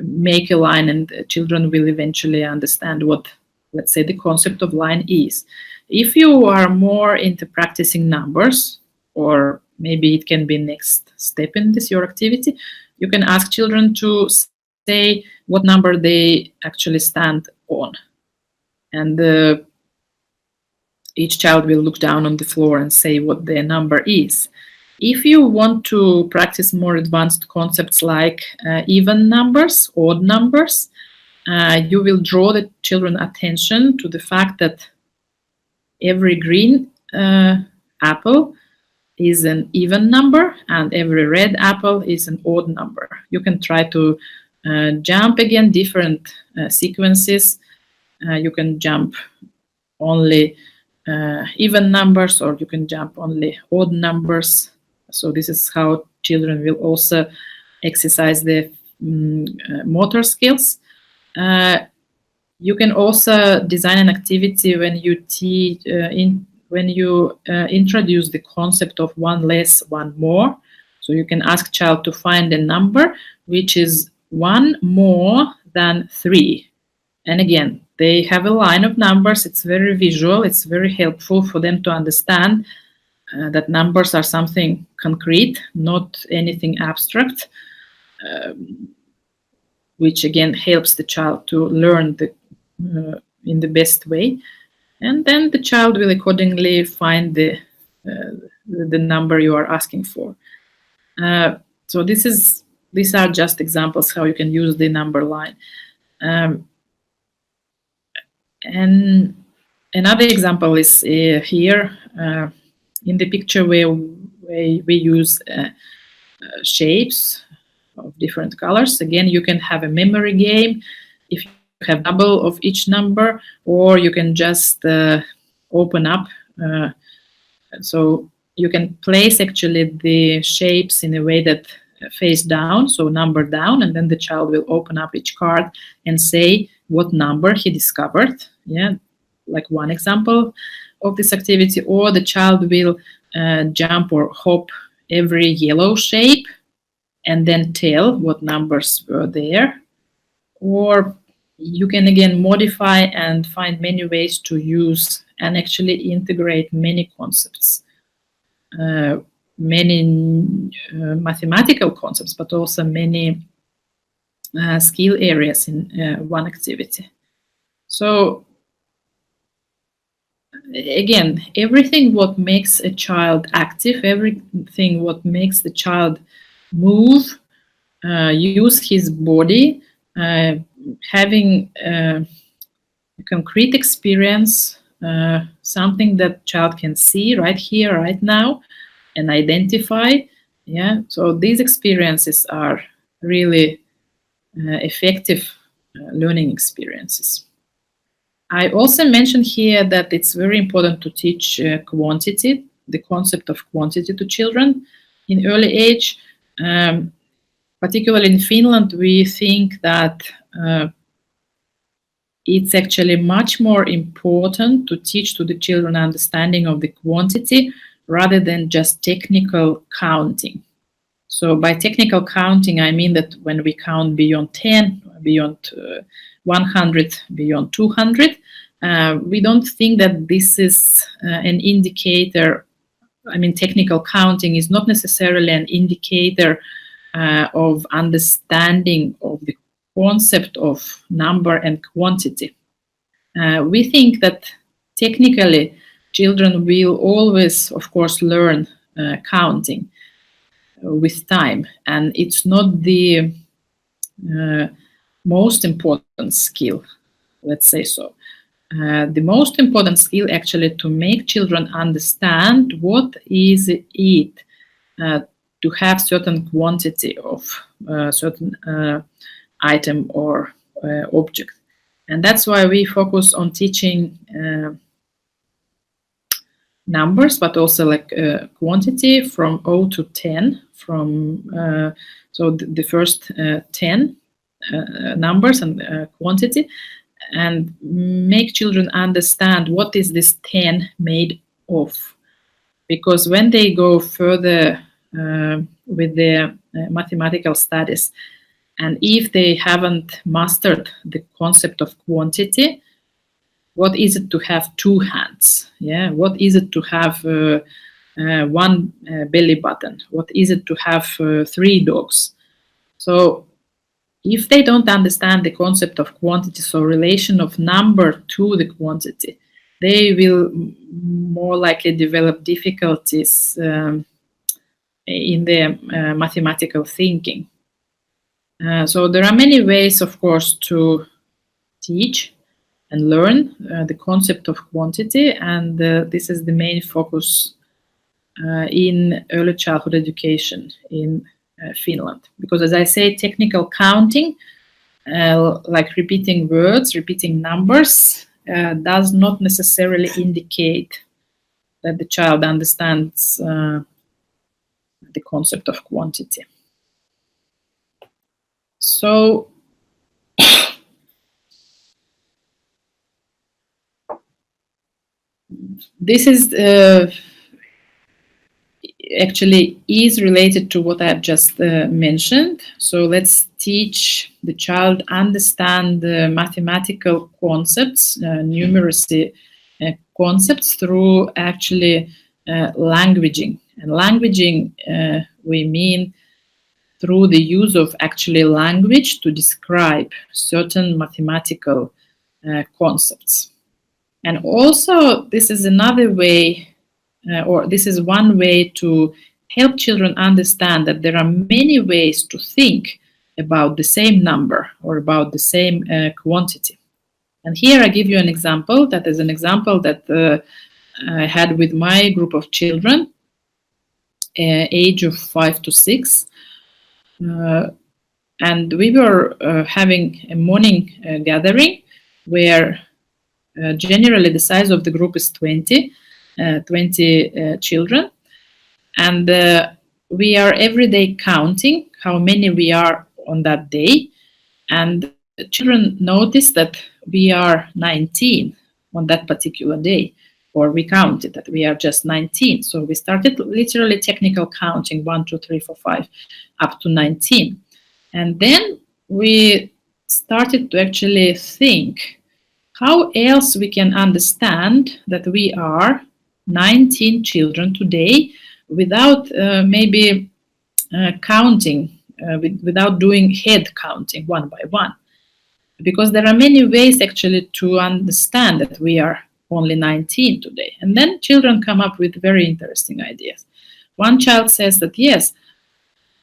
make a line, and children will eventually understand what, let's say, the concept of line is. If you are more into practicing numbers, or maybe it can be next step in this your activity, you can ask children to say what number they actually stand on, and each child will look down on the floor and say what their number is. If you want to practice more advanced concepts like even numbers, odd numbers, you will draw the children's attention to the fact that every green apple is an even number and every red apple is an odd number. You can try to jump again different sequences. You can jump only even numbers, or you can jump only odd numbers. So this is how children will also exercise their motor skills. You can also design an activity when you introduce the concept of one less, one more. So you can ask child to find a number which is one more than 3. And again, they have a line of numbers. It's very visual. It's very helpful for them to understand that numbers are something concrete, not anything abstract, which again helps the child to learn in the best way. And then the child will accordingly find the number you are asking for. So these are just examples how you can use the number line. And another example is here in the picture where we use shapes of different colors. Again, you can have a memory game if you have double of each number, or you can just open up. So you can place actually the shapes in a way that face down, so number down, and then the child will open up each card and say what number he discovered. Yeah, like one example of this activity. Or the child will jump or hop every yellow shape and then tell what numbers were there. Or you can again modify and find many ways to use and actually integrate many concepts, many mathematical concepts, but also many skill areas in one activity. So again, everything what makes a child active, everything what makes the child move, use his body, having a concrete experience, something that child can see right here, right now, and identify. Yeah, so these experiences are really effective learning experiences. I also mentioned here that it's very important to teach quantity, the concept of quantity to children in early age. Particularly in Finland, we think that it's actually much more important to teach to the children understanding of the quantity rather than just technical counting. So by technical counting, I mean that when we count beyond 10, beyond 100, beyond 200, we don't think that this is an indicator. I mean, technical counting is not necessarily an indicator of understanding of the concept of number and quantity. We think that technically children will always, of course, learn counting with time, and it's not the most important skill, let's say so. The most important skill actually to make children understand what is it to have certain quantity of certain item or object. And that's why we focus on teaching numbers, but also like quantity from 0 to 10, from so the first 10 numbers and quantity, and make children understand what is this 10 made of. Because when they go further with their mathematical studies, and if they haven't mastered the concept of quantity, what is it to have two hands? Yeah, what is it to have one belly button? What is it to have three dogs? So if they don't understand the concept of quantity, so relation of number to the quantity, they will more likely develop difficulties in their mathematical thinking. So there are many ways, of course, to teach and learn the concept of quantity, and this is the main focus in early childhood education in Finland. Because as I say, technical counting, like repeating words, repeating numbers, does not necessarily indicate that the child understands the concept of quantity. So this is actually is related to what I've just mentioned. So let's teach the child understand the mathematical concepts, numeracy concepts through actually languaging. And languaging we mean through the use of actually language to describe certain mathematical concepts. And also this is another way or this is one way to help children understand that there are many ways to think about the same number or about the same quantity. And here I give you an example that is an example that I had with my group of children, age of 5 to 6. And we were having a morning gathering where generally the size of the group is 20 children, and we are every day counting how many we are on that day, and children notice that we are 19 on that particular day, or we counted that we are just 19. So we started literally technical counting 1, 2, 3, 4, 5 up to 19, and then we started to actually think how else we can understand that we are 19 children today without maybe counting, without doing head counting one by one. Because there are many ways actually to understand that we are only 19 today. And then children come up with very interesting ideas. One child says that, yes,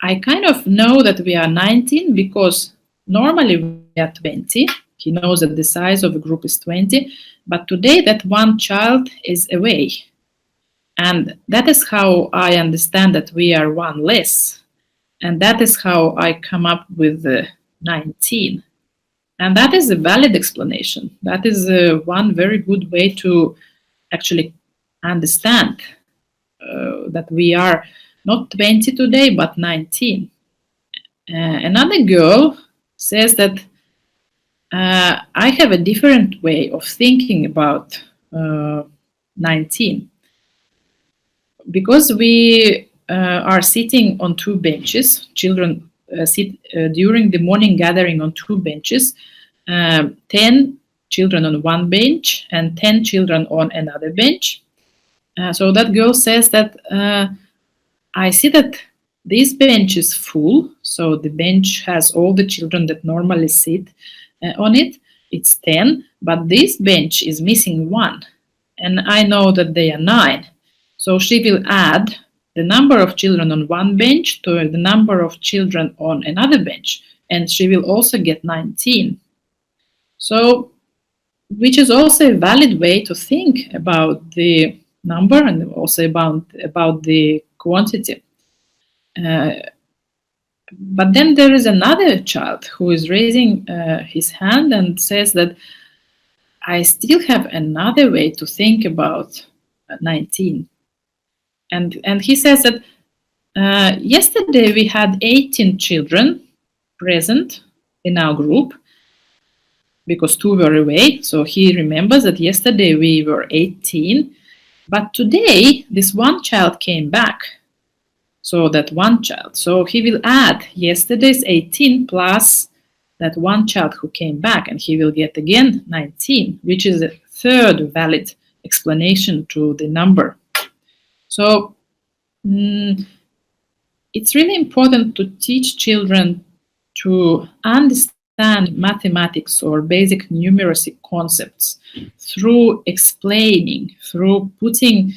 I kind of know that we are 19 because normally we are 20. He knows that the size of a group is 20, but today that one child is away. And that is how I understand that we are one less. And that is how I come up with the 19. And that is a valid explanation. That is one very good way to actually understand that we are not 20 today, but 19. Another girl says that I have a different way of thinking about 19, because we are sitting on two benches. Children sit during the morning gathering on two benches, 10 children on one bench and 10 children on another bench. So that girl says that I see that this bench is full, so the bench has all the children that normally sit on it. It's 10, but this bench is missing one, and I know that they are 9. So she will add the number of children on one bench to the number of children on another bench, and she will also get 19. So, which is also a valid way to think about the number and also about the quantity. Uh, but then there is another child who is raising his hand and says that I still have another way to think about 19. And he says that yesterday we had 18 children present in our group because 2 were away. So he remembers that yesterday we were 18, but today this one child came back. So that one child. So he will add yesterday's 18 plus that one child who came back, and he will get again 19, which is a third valid explanation to the number. So it's really important to teach children to understand mathematics or basic numeracy concepts through explaining, through putting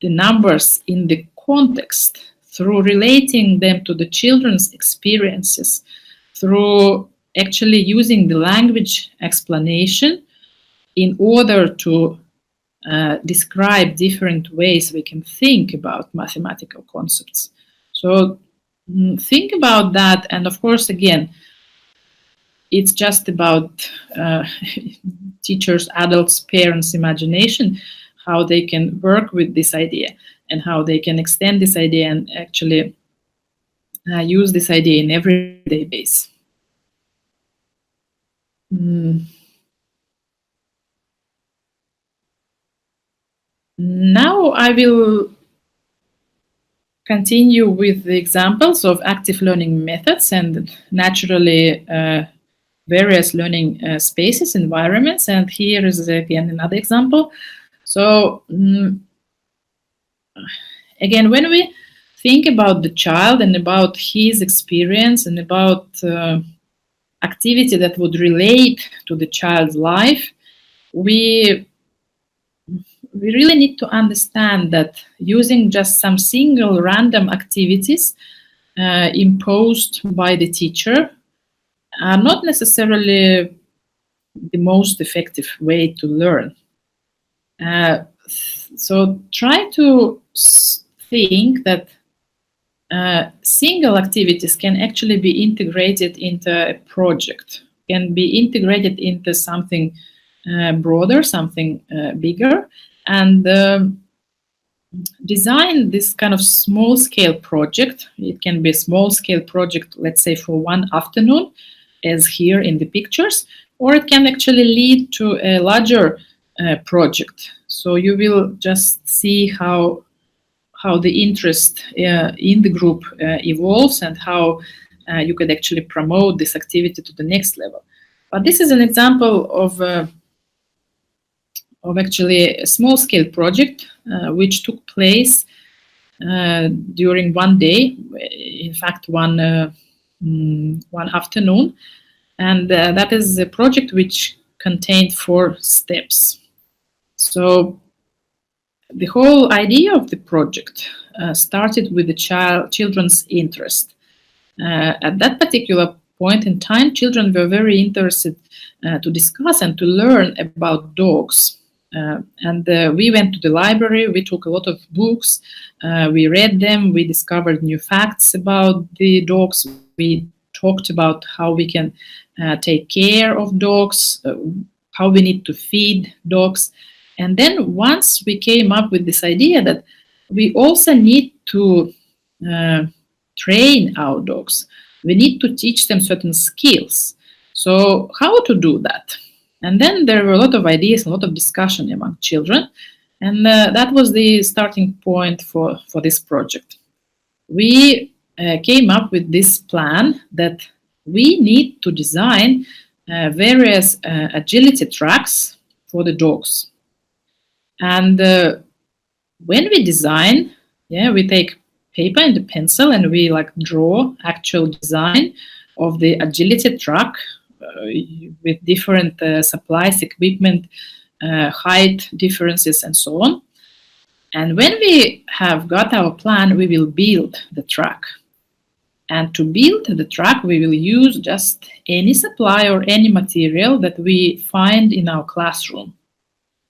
the numbers in the context, through relating them to the children's experiences, through actually using the language explanation in order to describe different ways we can think about mathematical concepts. So think about that, and of course, again, it's just about teachers, adults, parents' imagination, how they can work with this idea and how they can extend this idea and actually use this idea in everyday base. Now I will continue with the examples of active learning methods and naturally various learning spaces, environments. And here is again another example. So again, when we think about the child and about his experience and about activity that would relate to the child's life, we really need to understand that using just some single random activities imposed by the teacher are not necessarily the most effective way to learn. So try to think that single activities can actually be integrated into a project, can be integrated into something broader, something bigger, and design this kind of small-scale project. It can be a small-scale project, let's say for one afternoon, as here in the pictures, or it can actually lead to a larger project. So you will just see how the interest in the group evolves and how you could actually promote this activity to the next level. But this is an example of actually a small-scale project which took place during one day, in fact one afternoon, and that is a project which contained 4 steps. So the whole idea of the project started with the children's interest. At that particular point in time, children were very interested to discuss and to learn about dogs. And we went to the library, we took a lot of books, we read them, we discovered new facts about the dogs, we talked about how we can take care of dogs, how we need to feed dogs. And then once we came up with this idea that we also need to train our dogs, we need to teach them certain skills. So how to do that? And then there were a lot of ideas, a lot of discussion among children, and that was the starting point for this project. We came up with this plan that we need to design various agility tracks for the dogs. And when we design, yeah, we take paper and a pencil and we like draw actual design of the agility track with different supplies, equipment, height differences, and so on. And when we have got our plan, we will build the track. And to build the track, we will use just any supply or any material that we find in our classroom.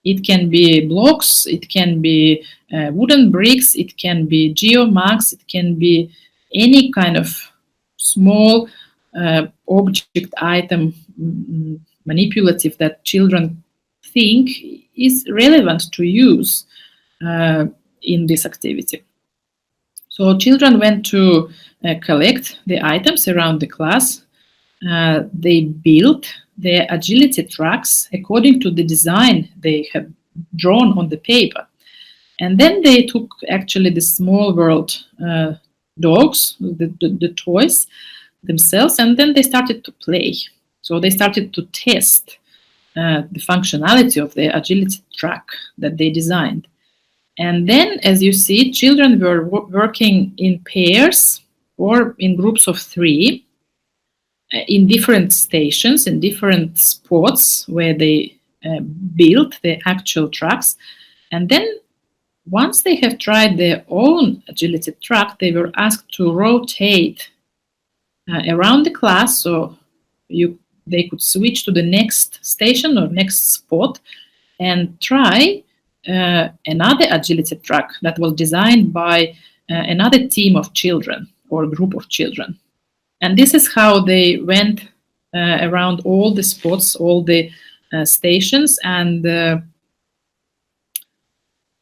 It can be blocks, it can be wooden bricks, it can be geomags, it can be any kind of small object item manipulative that children think is relevant to use in this activity. So children went to collect the items around the class. They built their agility tracks according to the design they have drawn on the paper. And then they took actually the small world dogs, the toys themselves, and then they started to play. So they started to test the functionality of the agility track that they designed. And then, as you see, children were working in pairs or in groups of 3 in different stations, in different spots where they built the actual tracks. And then once they have tried their own agility track, they were asked to rotate around the class, so they could switch to the next station or next spot and try another agility track that was designed by another team of children or group of children. And this is how they went around all the spots, all the stations, and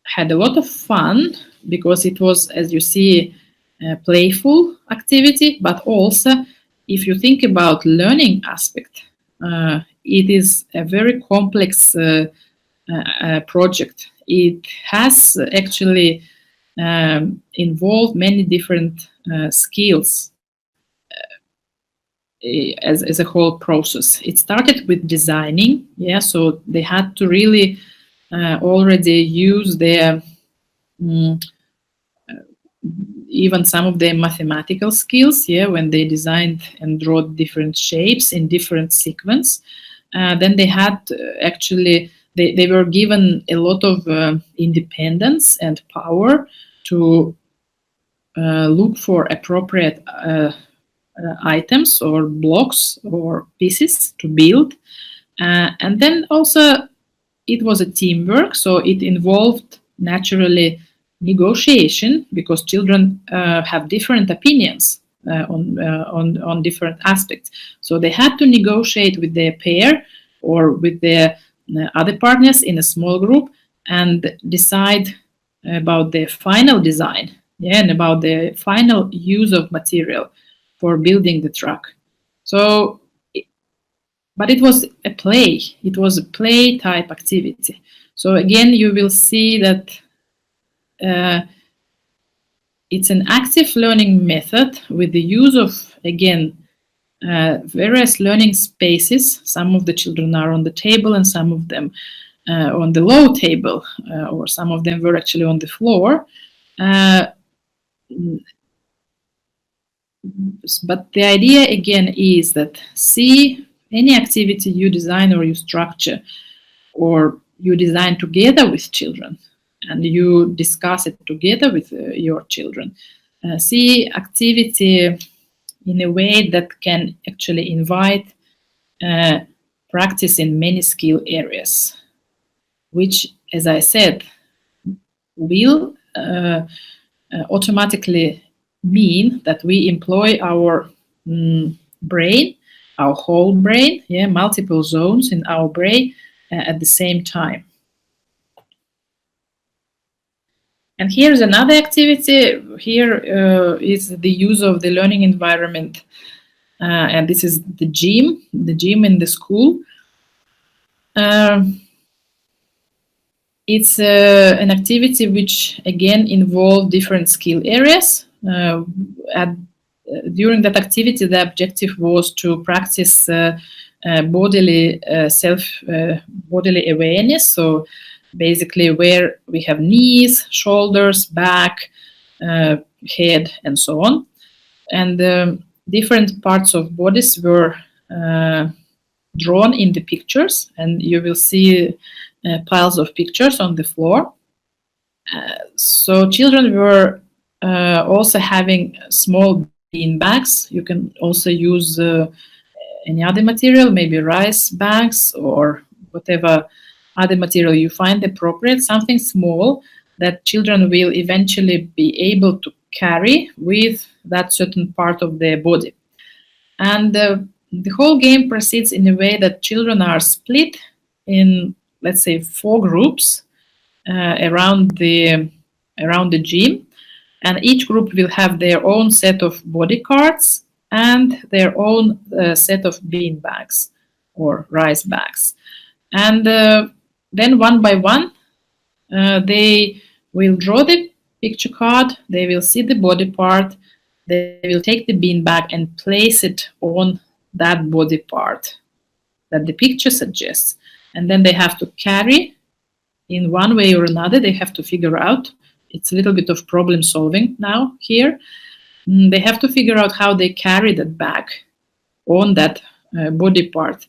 had a lot of fun because it was, as you see, a playful activity, but also, if you think about learning aspect, it is a very complex project. It has actually involved many different skills as a whole process. It started with designing, yeah, so they had to really already use their even some of their mathematical skills, yeah, when they designed and draw different shapes in different sequence. Then they had actually they were given a lot of independence and power to look for appropriate items or blocks or pieces to build. And then also it was a teamwork, so it involved naturally negotiation because children have different opinions on different aspects. So they had to negotiate with their pair or with their other partners in a small group and decide about their final design, yeah, and about the final use of material for building the truck. So, but it was a play. It was a play type activity. So again, you will see that it's an active learning method with the use of, again, various learning spaces. Some of the children are on the table and some of them on the low table, or some of them were actually on the floor. But the idea again is that see any activity you design or you structure or you design together with children and you discuss it together with your children. See activity in a way that can actually invite practice in many skill areas, which, as I said, will automatically mean that we employ our brain, our whole brain, yeah, multiple zones in our brain at the same time. And here's another activity. Here is the use of the learning environment and this is the gym in the school. It's an activity which again involve different skill areas. During that activity, the objective was to practice bodily bodily awareness. So basically, where we have knees, shoulders, back, head, and so on, and different parts of bodies were drawn in the pictures, and you will see piles of pictures on the floor. So children were also having small bean bags. You can also use any other material, maybe rice bags or whatever other material you find appropriate, something small that children will eventually be able to carry with that certain part of their body. And the whole game proceeds in a way that children are split in, let's say, 4 groups around the gym, and each group will have their own set of body cards and their own set of bean bags or rice bags. And then one by one, they will draw the picture card, they will see the body part, they will take the bean bag and place it on that body part that the picture suggests. And then they have to carry in one way or another. They have to figure out. It's a little bit of problem solving now here. They have to figure out how they carry that bag on that body part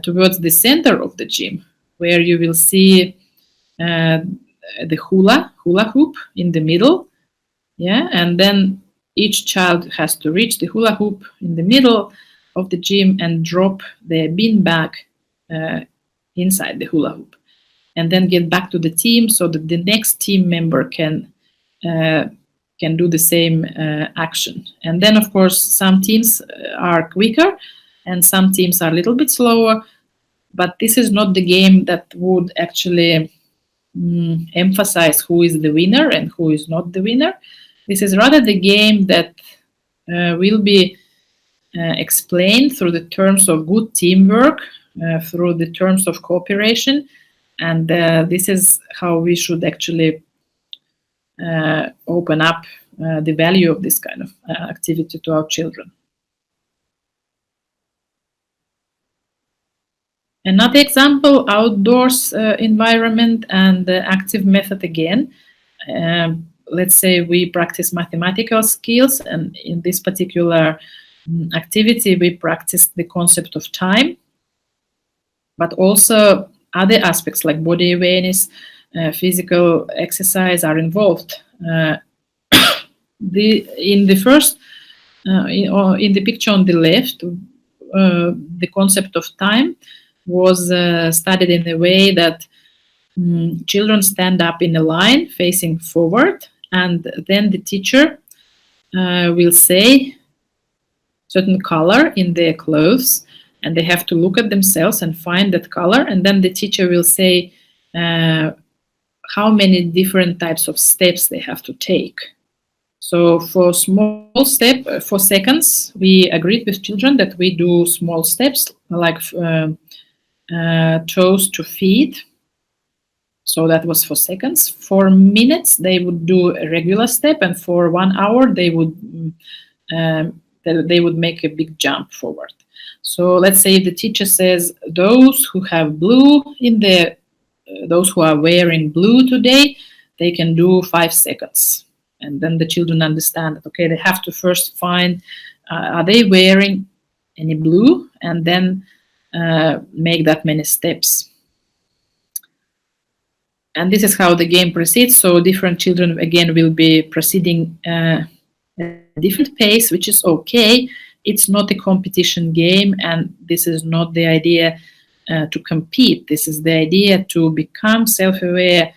towards the center of the gym, where you will see the hula hoop in the middle. Yeah, and then each child has to reach the hula hoop in the middle of the gym and drop the bean bag inside the hula hoop, and then get back to the team so that the next team member can do the same action. And then, of course, some teams are quicker and some teams are a little bit slower, but this is not the game that would actually emphasize who is the winner and who is not the winner. This is rather the game that will be explained through the terms of good teamwork, through the terms of cooperation, and this is how we should actually open up the value of this kind of activity to our children. Another example, outdoors environment and active method again. Let's say we practice mathematical skills, and in this particular activity we practice the concept of time, but also other aspects like body awareness, physical exercise are involved. In the first, in the picture on the left, the concept of time was studied in a way that children stand up in a line facing forward, and then the teacher will say certain color in their clothes, and they have to look at themselves and find that color, and then the teacher will say how many different types of steps they have to take. So for small step, for seconds, we agreed with children that we do small steps like toes to feet. So that was for seconds. For minutes, they would do a regular step, and for 1 hour, they would make a big jump forward. So let's say the teacher says those who have blue in their, those who are wearing blue today, they can do 5 seconds. And then the children understand that, okay, they have to first find, are they wearing any blue, and then make that many steps. And this is how the game proceeds. So different children, again, will be proceeding at a different pace, which is okay. It's not a competition game, and this is not the idea to compete. This is the idea to become self-aware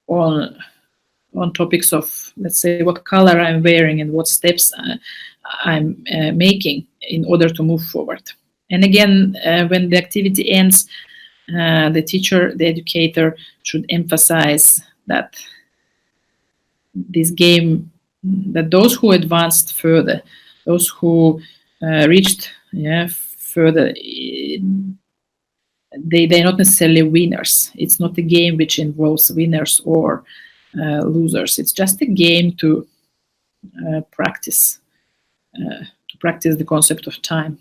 on topics of, let's say, what color I'm wearing and what steps I'm making in order to move forward. And again, when the activity ends, the teacher, the educator should emphasize that this game, that those who advanced further, those who reached further, they're not necessarily winners. It's not a game which involves winners or losers. It's just a game to practice the concept of time.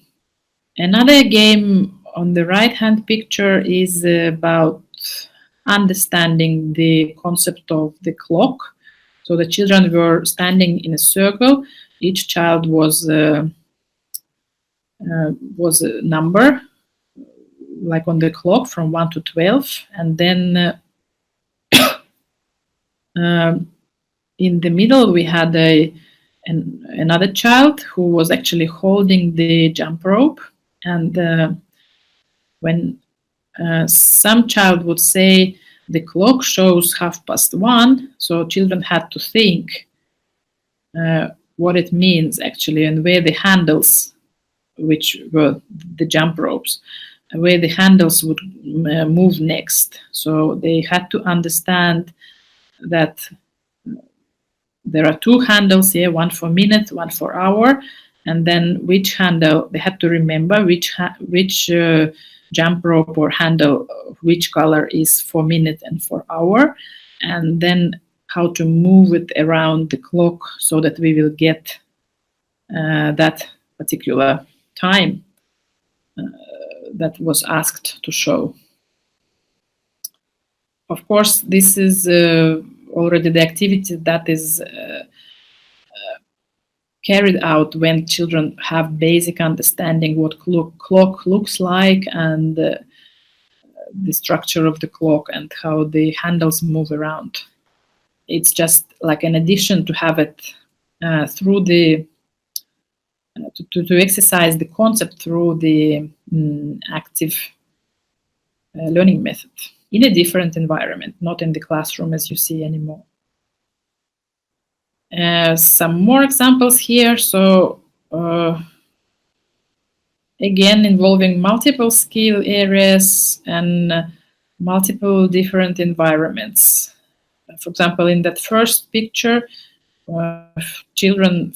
Another game on the right-hand picture is about understanding the concept of the clock. So the children were standing in a circle. Each child was a number, like on the clock from 1 to 12, and then in the middle we had another child who was actually holding the jump rope, and when some child would say the clock shows 1:30, so children had to think what it means actually, and where the handles, which were the jump ropes, where the handles would move next. So they had to understand that there are two handles here, one for minute, one for hour, and then which handle, they had to remember which jump rope or handle, which color is for minute and for hour, and then how to move it around the clock so that we will get that particular time that was asked to show. Of course, this is already the activity that is carried out when children have basic understanding what clock looks like, and the structure of the clock and how the handles move around. It's just like an addition to have it through the to exercise the concept through the active learning method in a different environment, not in the classroom as you see anymore. Some more examples here. So again, involving multiple skill areas and multiple different environments. For example, in that first picture, children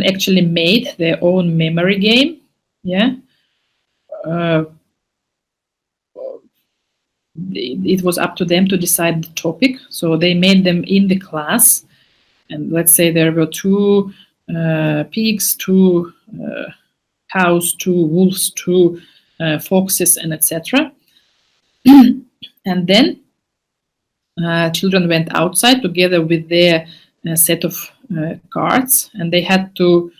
actually made their own memory game. Yeah. It was up to them to decide the topic. So they made them in the class. And let's say there were two pigs, two cows, two wolves, two foxes, and etc. And then children went outside together with their set of cards, and they had to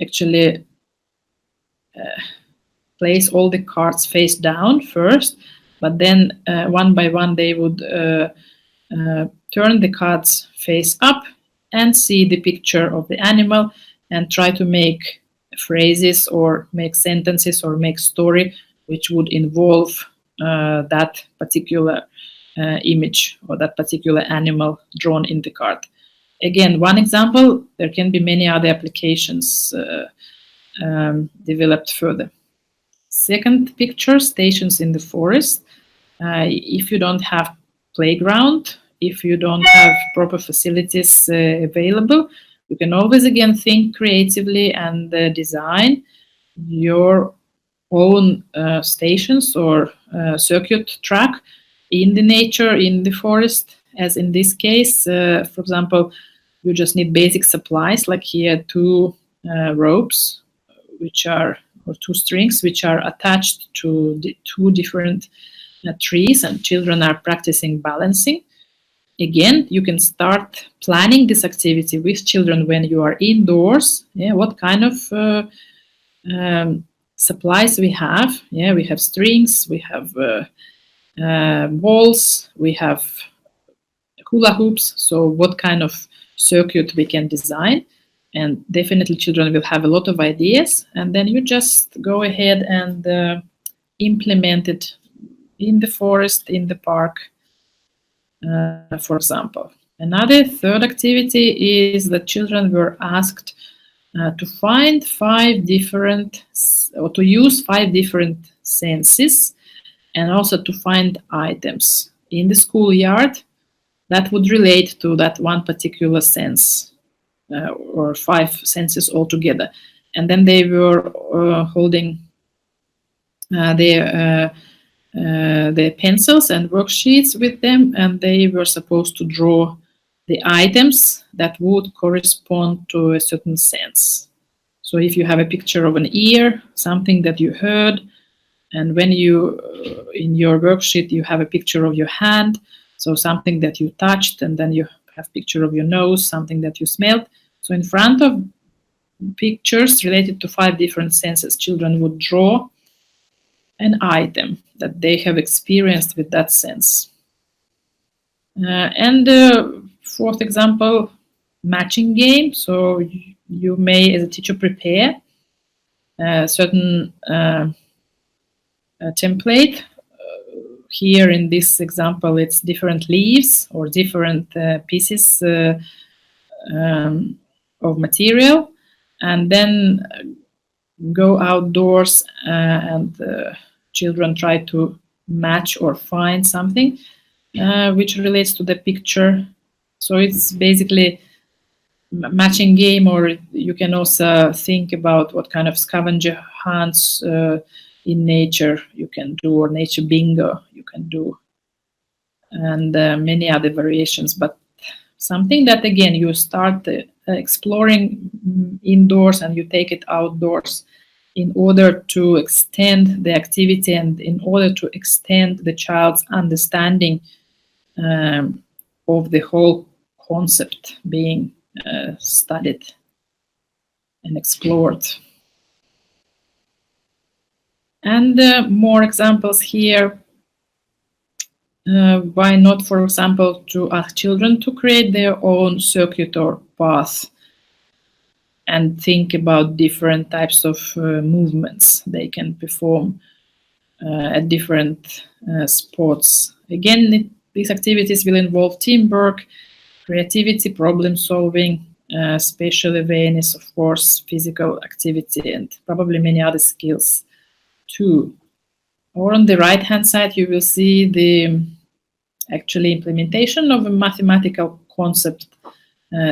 actually place all the cards face down first, but then one by one they would turn the cards face up and see the picture of the animal and try to make phrases or make sentences or make story which would involve that particular image or that particular animal drawn in the card. Again, one example, there can be many other applications developed further. Second picture, stations in the forest. If you don't have playground, if you don't have proper facilities available, you can always again think creatively and design your own stations or circuit track in the nature, in the forest, as in this case. For example, you just need basic supplies, like here, two ropes, or two strings, which are attached to the two different trees, and children are practicing balancing. Again, you can start planning this activity with children when you are indoors. Yeah, what kind of supplies we have? Yeah, we have strings, we have balls, we have hula hoops. So what kind of circuit we can design? And definitely children will have a lot of ideas, and then you just go ahead and implement it in the forest, in the park, for example. Another third activity is that children were asked to find to use 5 different senses, and also to find items in the schoolyard that would relate to that one particular sense. or 5 senses altogether. And then they were holding their pencils and worksheets with them, and they were supposed to draw the items that would correspond to a certain sense. So if you have a picture of an ear, something that you heard, and when you, in your worksheet, you have a picture of your hand, so something that you touched, and then you have a picture of your nose, something that you smelled. So in front of pictures related to 5 different senses, children would draw an item that they have experienced with that sense. And fourth example, matching game. So you may, as a teacher, prepare a certain template. Here in this example, it's different leaves or different pieces of material, and then go outdoors and children try to match or find something which relates to the picture. So it's basically matching game, or you can also think about what kind of scavenger hunts in nature you can do, or nature bingo you can do, and many other variations. But something that, again, you start exploring indoors and you take it outdoors in order to extend the activity and in order to extend the child's understanding of the whole concept being studied and explored. And more examples here. Why not, for example, to ask children to create their own circuit or path and think about different types of movements they can perform at different spots. Again, these activities will involve teamwork, creativity, problem solving, spatial awareness, of course, physical activity, and probably many other skills too. Or on the right hand side, you will see the actually implementation of a mathematical concept,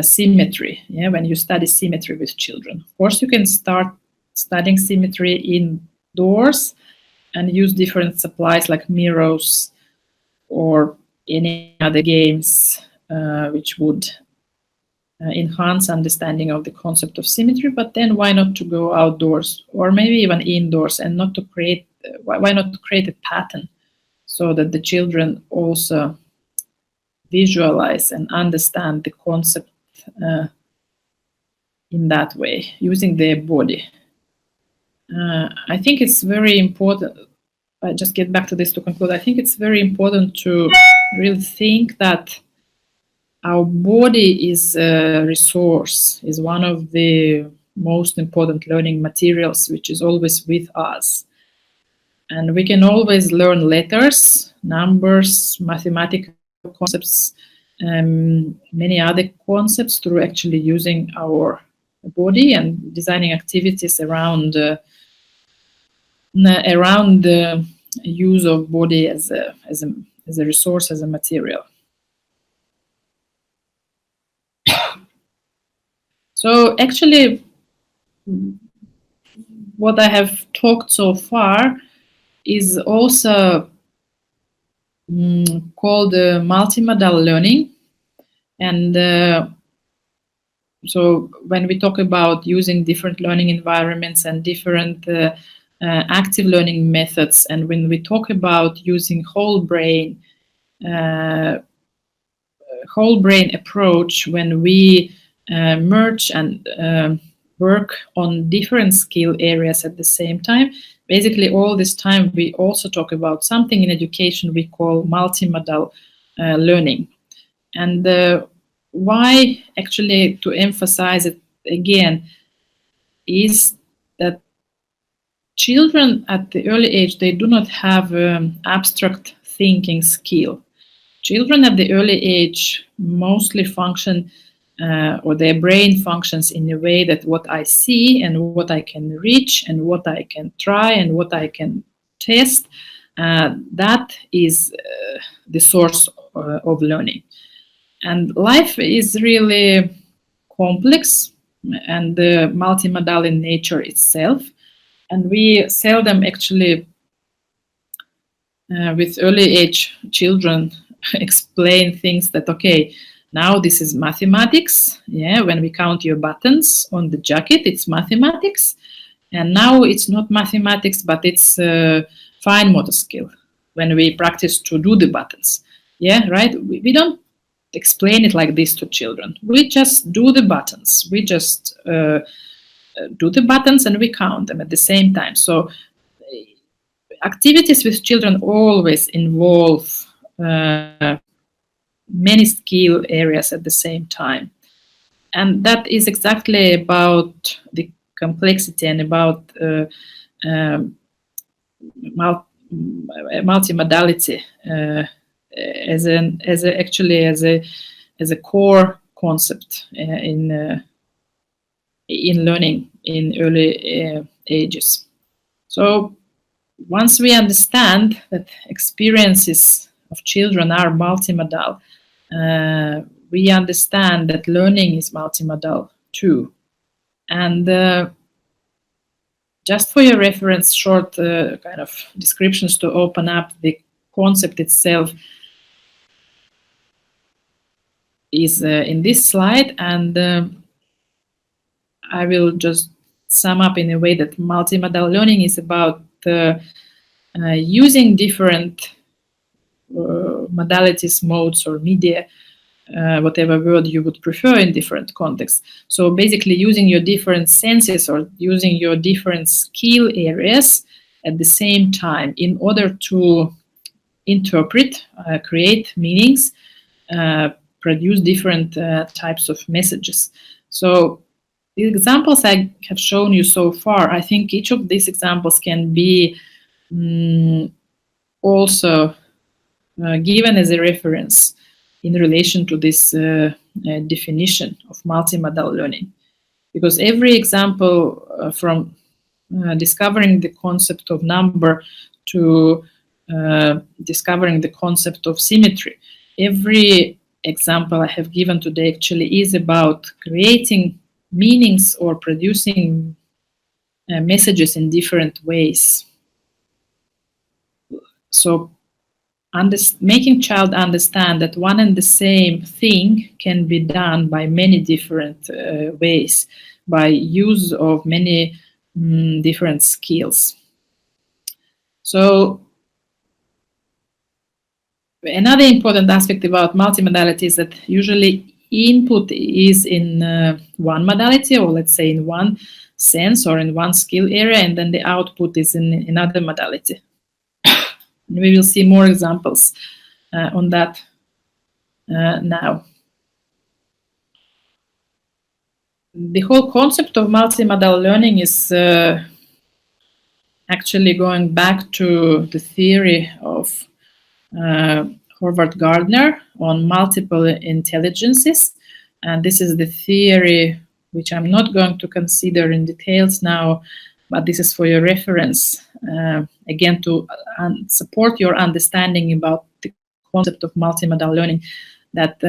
symmetry. Yeah, when you study symmetry with children, of course, you can start studying symmetry indoors and use different supplies like mirrors or any other games which would enhance understanding of the concept of symmetry. But then why not to go outdoors or maybe even indoors, and not to create, why not to create a pattern so that the children also visualize and understand the concept in that way, using their body. I think it's very important. I just get back to this to conclude. I think it's very important to really think that our body is a resource, is one of the most important learning materials, which is always with us. And we can always learn letters, numbers, mathematical concepts, many other concepts through actually using our body and designing activities around the use of body as a resource, as a material. So actually, what I have talked so far is also called multimodal learning. And so when we talk about using different learning environments and different active learning methods, and when we talk about using whole brain approach, when we merge and work on different skill areas at the same time, basically all this time we also talk about something in education we call multimodal learning. And why actually to emphasize it again is that children at the early age, they do not have abstract thinking skill. Children at the early age mostly function, or their brain functions in a way that what I see and what I can reach and what I can try and what I can test, that is the source of learning. And life is really complex and multimodal in nature itself. And we seldom actually, with early age children, explain things that, okay, now this is mathematics. Yeah, when we count your buttons on the jacket, it's mathematics. And now it's not mathematics, but it's fine motor skill when we practice to do the buttons. Yeah, right? We don't explain it like this to children. We just do the buttons. We just do the buttons and we count them at the same time. So activities with children always involve many skill areas at the same time. And that is exactly about the complexity and about multimodality as a core concept in learning in early ages. So once we understand that experiences of children are multimodal, we understand that learning is multimodal too. And just for your reference, short kind of descriptions to open up the concept itself is in this slide, and I will just sum up in a way that multimodal learning is about using different modalities, modes, or media, whatever word you would prefer in different contexts. So basically using your different senses or using your different skill areas at the same time in order to interpret, create meanings, produce different types of messages. So the examples I have shown you so far, I think each of these examples can be also given as a reference in relation to this definition of multimodal learning. Because every example from discovering the concept of number to discovering the concept of symmetry, every example I have given today actually is about creating meanings or producing messages in different ways. So making child understand that one and the same thing can be done by many different ways, by use of many different skills. So another important aspect about multimodality is that usually input is in one modality, or let's say in one sense or in one skill area, and then the output is in another modality. We will see more examples on that now. The whole concept of multimodal learning is actually going back to the theory of Howard Gardner on multiple intelligences. And this is the theory which I'm not going to consider in details now, but this is for your reference, again, to support your understanding about the concept of multimodal learning, that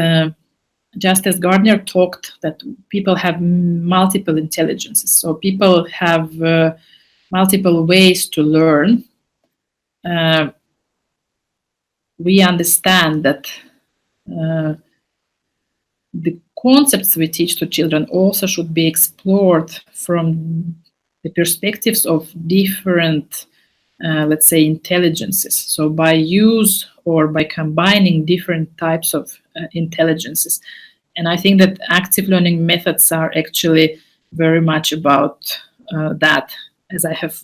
just as Gardner talked, that people have multiple intelligences. So people have multiple ways to learn. We understand that the concepts we teach to children also should be explored from the perspectives of different, let's say, intelligences. So by use or by combining different types of intelligences. And I think that active learning methods are actually very much about that, as I have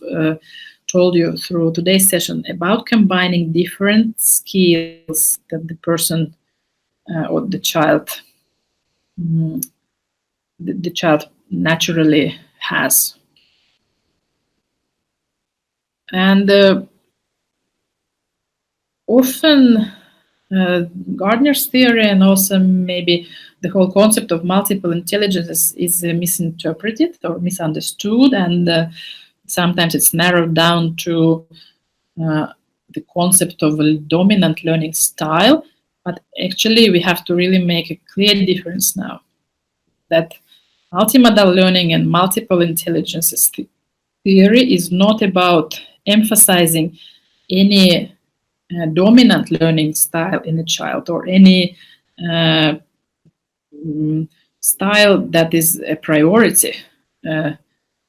told you through today's session, about combining different skills that the person or the child naturally has. And often Gardner's theory and also maybe the whole concept of multiple intelligences is misinterpreted or misunderstood, and sometimes it's narrowed down to the concept of a dominant learning style. But actually we have to really make a clear difference now, that Multimodal learning and multiple intelligences theory is not about emphasizing any dominant learning style in a child or any uh, style that is a priority uh,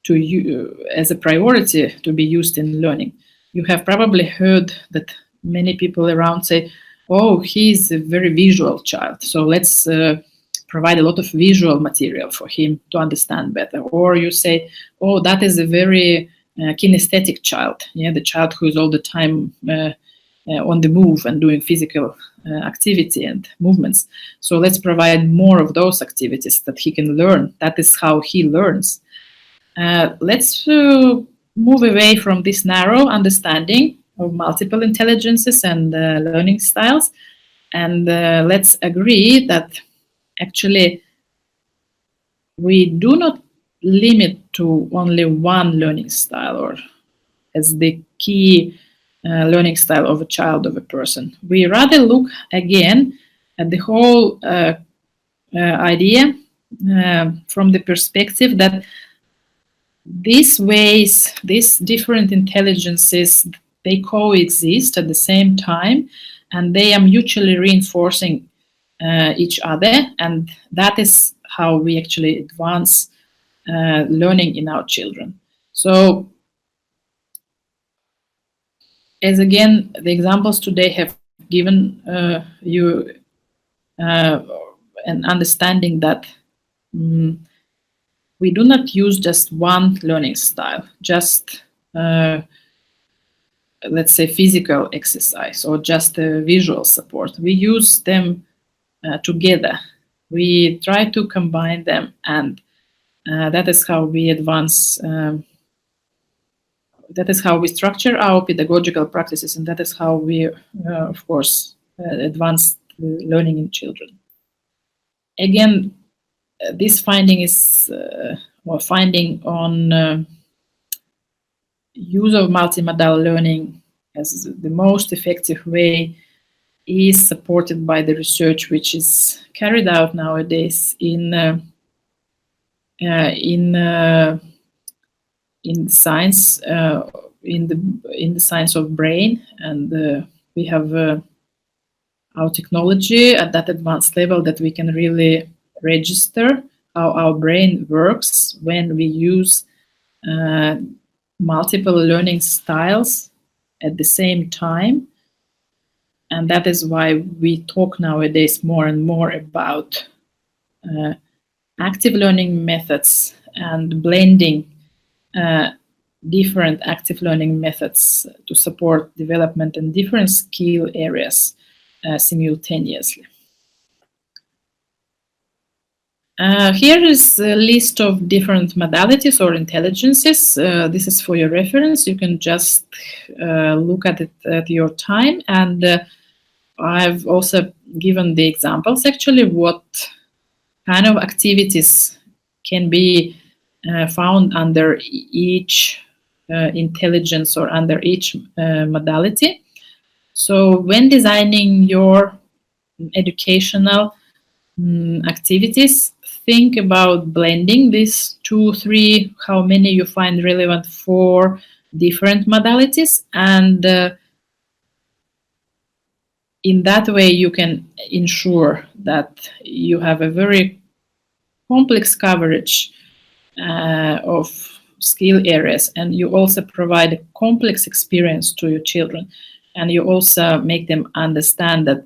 to you as a priority to be used in learning. You have probably heard that many people around say, "Oh, he's a very visual child, so let's provide a lot of visual material for him to understand better." Or you say, "Oh, that is a very kinesthetic child, yeah, the child who is all the time on the move and doing physical activity and movements. So let's provide more of those activities that he can learn. That is how he learns." Let's move away from this narrow understanding of multiple intelligences and learning styles, and let's agree that actually we do not limit to only one learning style or as the key learning style of a child, of a person. We rather look again at the whole idea from the perspective that these ways, these different intelligences, they coexist at the same time and they are mutually reinforcing each other, and that is how we actually advance learning in our children. So as again, the examples today have given you uh, an understanding that we do not use just one learning style, just let's say physical exercise or just visual support. We use them together. We try to combine them, and that is how we advance. That is how we structure our pedagogical practices, and that is how we, of course, advance learning in children. Again, this finding is or finding on use of multimodal learning as the most effective way is supported by the research which is carried out nowadays in science in the science of brain, and we have our technology at that advanced level that we can really register how our brain works when we use uh, multiple learning styles at the same time. And that is why we talk nowadays more and more about uh, active learning methods and blending uh, different active learning methods to support development in different skill areas simultaneously. Here is a list of different modalities or intelligences. This is for your reference. You can just look at it at your time. And I've also given the examples, actually, what kind of activities can be found under each intelligence or under each modality. So when designing your educational activities, think about blending these 2, 3, how many you find relevant for different modalities, and in that way you can ensure that you have a very complex coverage of skill areas, and you also provide a complex experience to your children, and you also make them understand that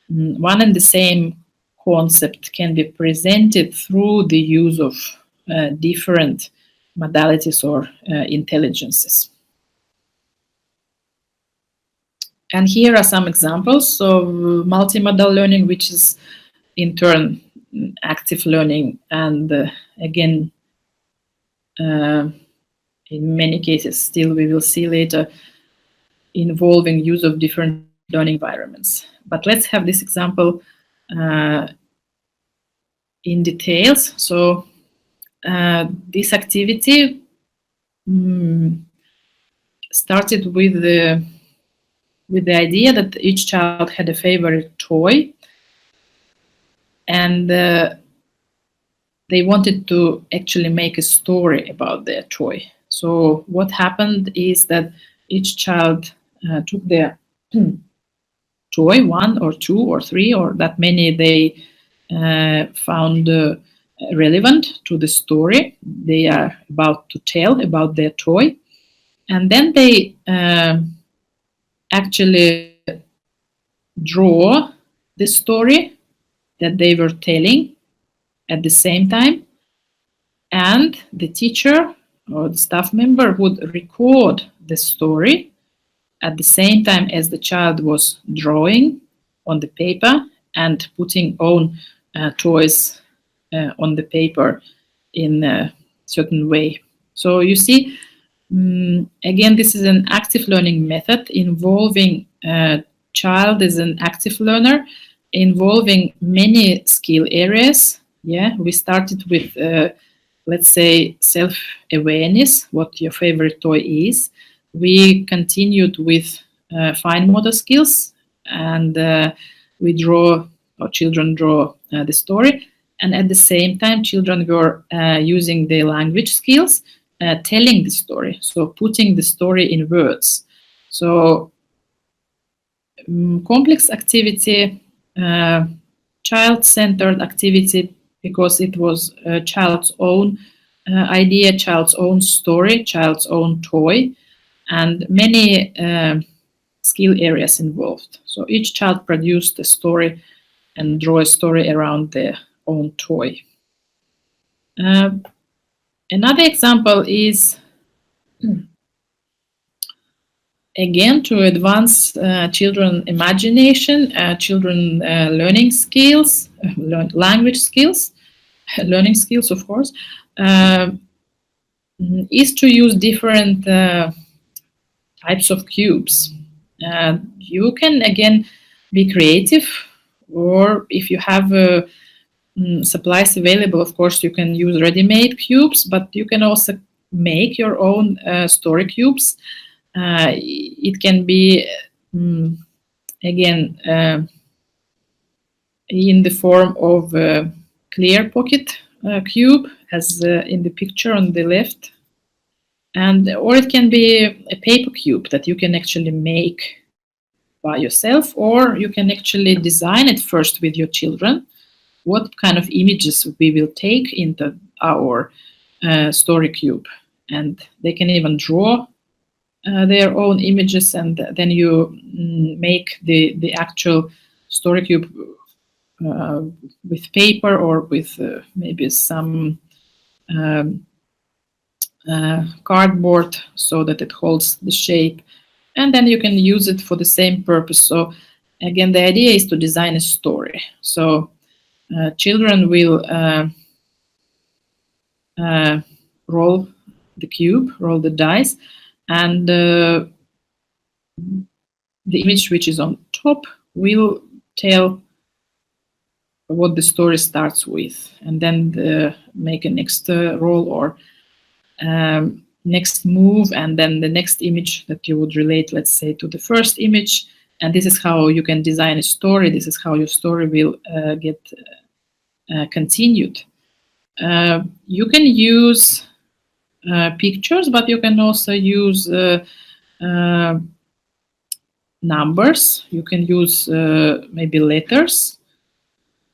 one and the same concept can be presented through the use of different modalities or intelligences. And here are some examples of multimodal learning, which is in turn active learning, and again, in many cases, still we will see later, involving use of different learning environments. But let's have this example in details. So this activity started with the idea that each child had a favorite toy, and the they wanted to actually make a story about their toy. So what happened is that each child took their toy, one or two or three or that many they found relevant to the story they are about to tell about their toy, and then they actually draw the story that they were telling at the same time, and the teacher or the staff member would record the story at the same time as the child was drawing on the paper and putting own toys on the paper in a certain way. So you see, again, this is an active learning method involving child as an active learner, involving many skill areas. Yeah, we started with, let's say, self-awareness, what your favorite toy is. We continued with fine motor skills, and we draw, or children draw the story. And at the same time, children were using their language skills, telling the story, so putting the story in words. So complex activity, child-centered activity, because it was a child's own idea, child's own story, child's own toy, and many skill areas involved. So each child produced a story and draw a story around their own toy. Another example is, again, to advance children imagination, children learning skills, language skills, learning skills, of course, is to use different types of cubes. You can, again, be creative, or if you have supplies available, of course, you can use ready-made cubes, but you can also make your own story cubes. It can be, again, in the form of a clear pocket cube, as in the picture on the left, or it can be a paper cube that you can actually make by yourself, or you can actually design it first with your children. What kind of images we will take into our story cube, and they can even draw their own images, and then you make the actual story cube with paper or with maybe some cardboard, so that it holds the shape, and then you can use it for the same purpose. So again, the idea is to design a story. So children will roll the cube, roll the dice, and the image which is on top will tell what the story starts with, and then make a next roll or next move, and then the next image that you would relate, let's say, to the first image. And this is how you can design a story. This is how your story will get continued. You can use pictures, but you can also use numbers. You can use maybe letters.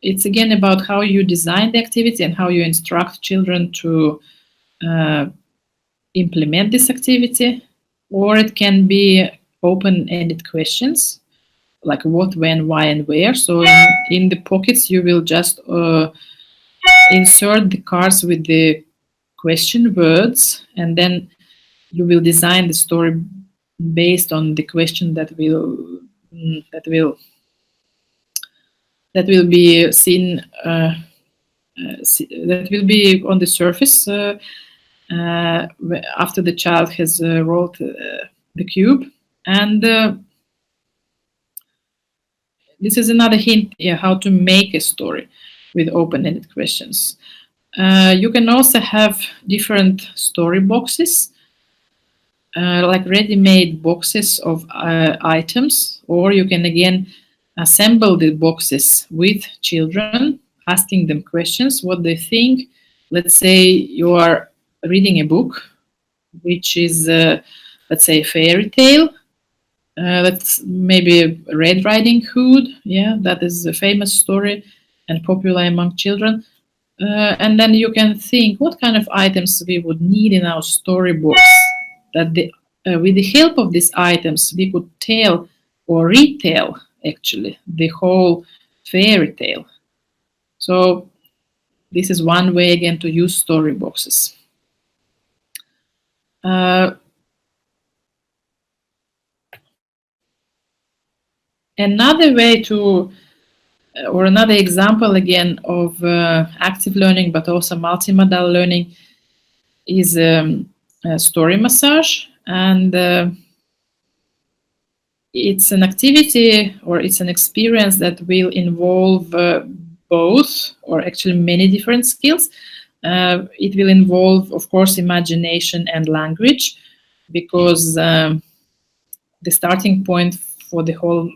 It's again about how you design the activity and how you instruct children to implement this activity. Or it can be open-ended questions, like what, when, why, and where. So in the pockets, you will just insert the cards with the question words, and then you will design the story based on the question that will be seen, that will be on the surface after the child has rolled the cube. And this is another hint how to make a story with open-ended questions. You can also have different story boxes, like ready-made boxes of items, or you can again assemble the boxes with children, asking them questions, what they think, let's say you are reading a book, which is, let's say, a fairy tale. That's maybe Red Riding Hood. Yeah, that is a famous story and popular among children. And then you can think what kind of items we would need in our storybooks. With the help of these items, we could tell or retell actually the whole fairy tale. So this is one way again to use storyboxes. Uh, Another way to, or another example again of active learning, but also multimodal learning, is story massage. And it's an activity or it's an experience that will involve both, or actually many different skills. It will involve, of course, imagination and language, because the starting point for the whole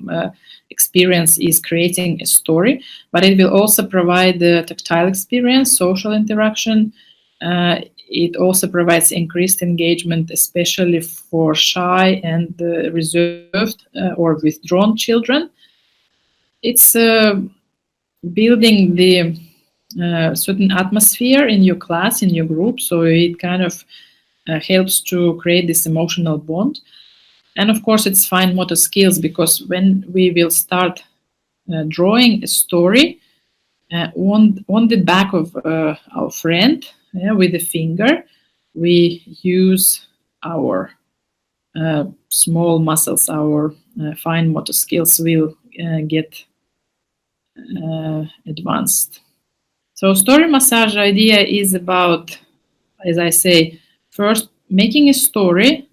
experience is creating a story, but it will also provide the tactile experience, social interaction. It also provides increased engagement, especially for shy and reserved or withdrawn children. It's building the certain atmosphere in your class, in your group, so it kind of helps to create this emotional bond. And of course, it's fine motor skills, because when we will start drawing a story on the back of our friend, with a finger, we use our small muscles, our fine motor skills will get advanced. So story massage idea is about, as I say, first making a story.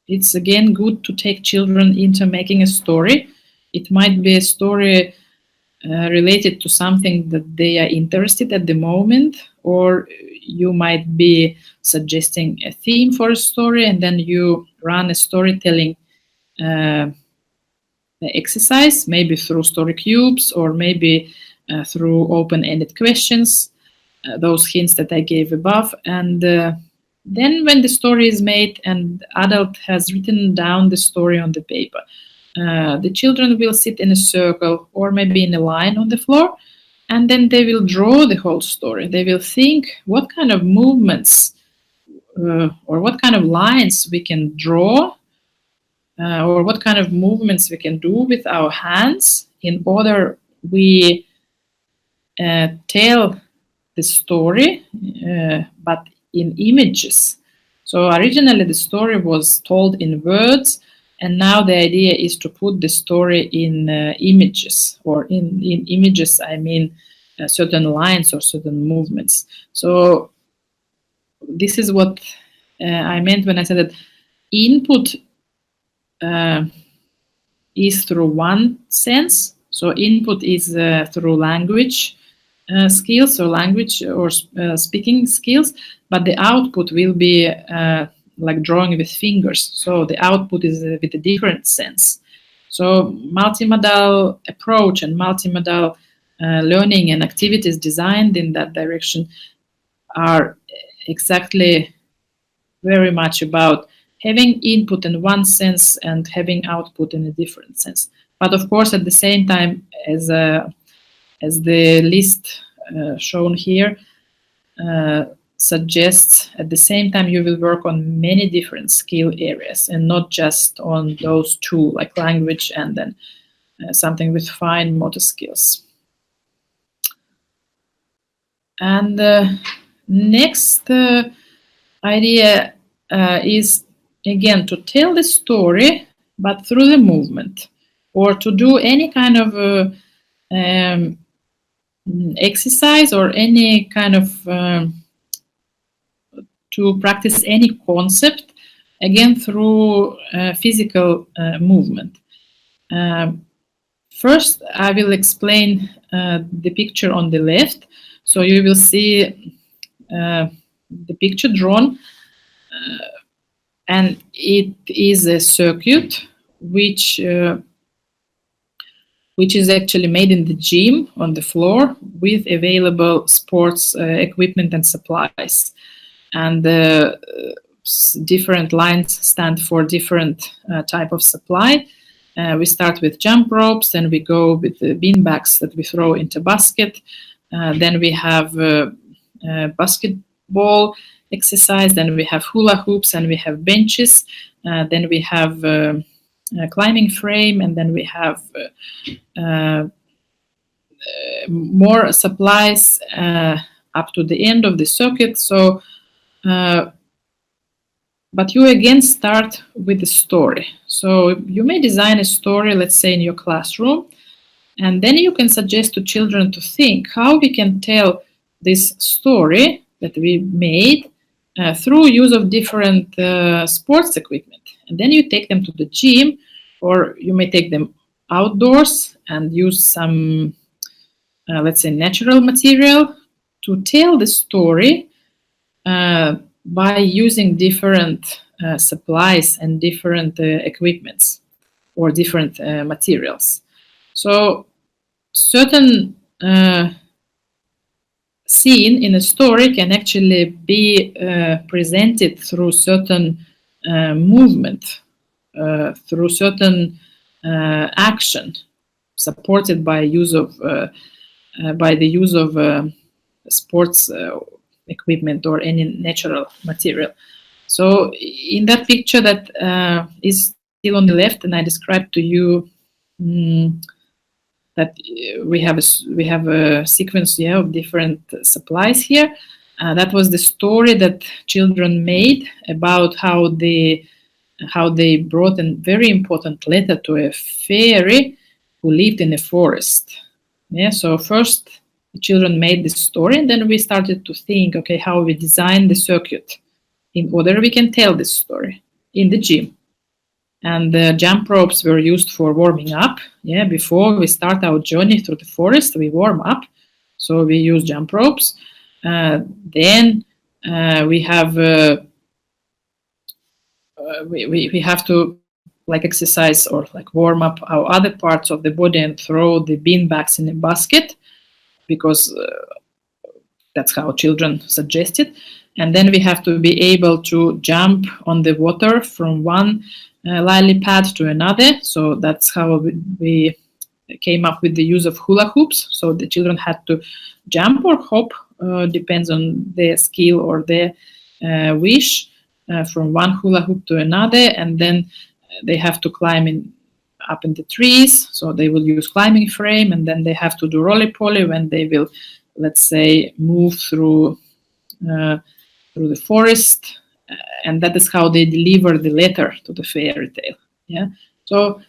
It's again good to take children into making a story. It might be a story related to something that they are interested at the moment, or you might be suggesting a theme for a story, and then you run a storytelling uh, exercise, maybe through story cubes, or maybe through open-ended questions, those hints that I gave above. And then when the story is made and adult has written down the story on the paper, the children will sit in a circle or maybe in a line on the floor, and then they will draw the whole story. They will think what kind of movements or what kind of lines we can draw, or what kind of movements we can do with our hands in order we tell the story, but in images. So originally the story was told in words, and now the idea is to put the story in images, or in images I mean certain lines or certain movements. So this is what I meant when I said that input uh, is through one sense. So input is through language skills, or language or speaking skills, but the output will be like drawing with fingers. So the output is with a different sense. So multimodal approach and multimodal learning and activities designed in that direction are exactly very much about having input in one sense and having output in a different sense. But of course, at the same time, as the list shown here suggests, at the same time you will work on many different skill areas and not just on those two, like language and then something with fine motor skills. And next idea is again to tell the story, but through the movement, or to do any kind of exercise, or any kind of to practice any concept, again through physical movement. First, I will explain the picture on the left. So you will see the picture drawn, and it is a circuit which which is actually made in the gym on the floor with available sports equipment and supplies. And different lines stand for different type of supply. We start with jump ropes, then we go with the bean bags that we throw into basket. Then we have basketball exercise, then we have hula hoops, and we have benches. Then we have a climbing frame, and then we have more supplies up to the end of the circuit. So, but you again start with the story. So you may design a story, let's say in your classroom, and then you can suggest to children to think how we can tell this story that we made through use of different sports equipment. And then you take them to the gym, or you may take them outdoors and use some, let's say, natural material to tell the story by using different supplies and different equipments or different materials. So certain scene in a story can actually be presented through certain movement, through certain action, supported by use of by the use of sports equipment or any natural material. So in that picture that is still on the left, and I described to you that we have a sequence of different supplies here. That was the story that children made about how they brought a very important letter to a fairy who lived in a forest. Yeah, so first the children made this story, and then we started to think, okay, how we design the circuit in order we can tell this story in the gym. And the jump ropes were used for warming up. Yeah, before we start our journey through the forest, we warm up. So we use jump ropes. Then we have we have to like exercise or like warm up our other parts of the body and throw the bean bags in a basket, because that's how children suggested. And then we have to be able to jump on the water from one lily pad to another. So that's how we came up with the use of hula hoops. So the children had to jump or hop, depends on their skill or their wish, from one hula hoop to another. And then they have to climb up in the trees. So they will use climbing frame, and then they have to do roly-poly when they will, let's say, move through the forest, and that is how they deliver the letter to the fairy tale. Yeah. So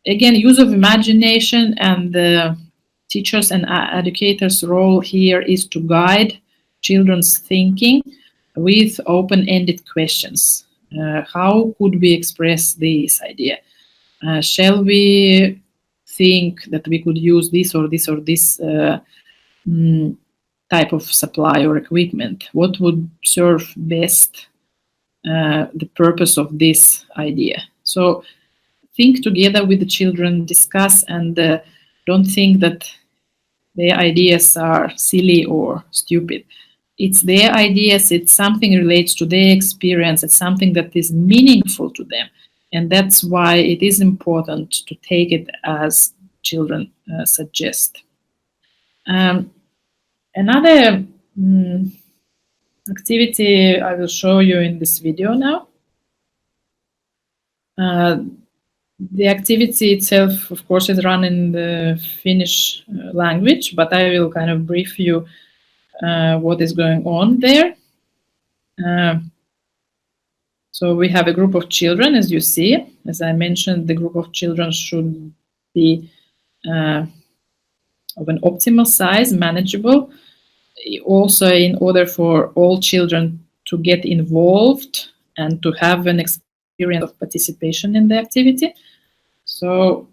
again, use of imagination, and the teachers and educators' role here is to guide children's thinking with open-ended questions. How could we express this idea? Shall we think that we could use this or this or this type of supply or equipment? What would serve best the purpose of this idea? So think together with the children, discuss, and don't think that their ideas are silly or stupid. It's their ideas, it's something relates to their experience, it's something that is meaningful to them. And that's why it is important to take it as children suggest. Another activity I will show you in this video now. The activity itself, of course, is run in the Finnish language, but I will kind of brief you what is going on there. So we have a group of children, as you see. As I mentioned, the group of children should be of an optimal size, manageable. Also, in order for all children to get involved and to have an experience of participation in the activity. So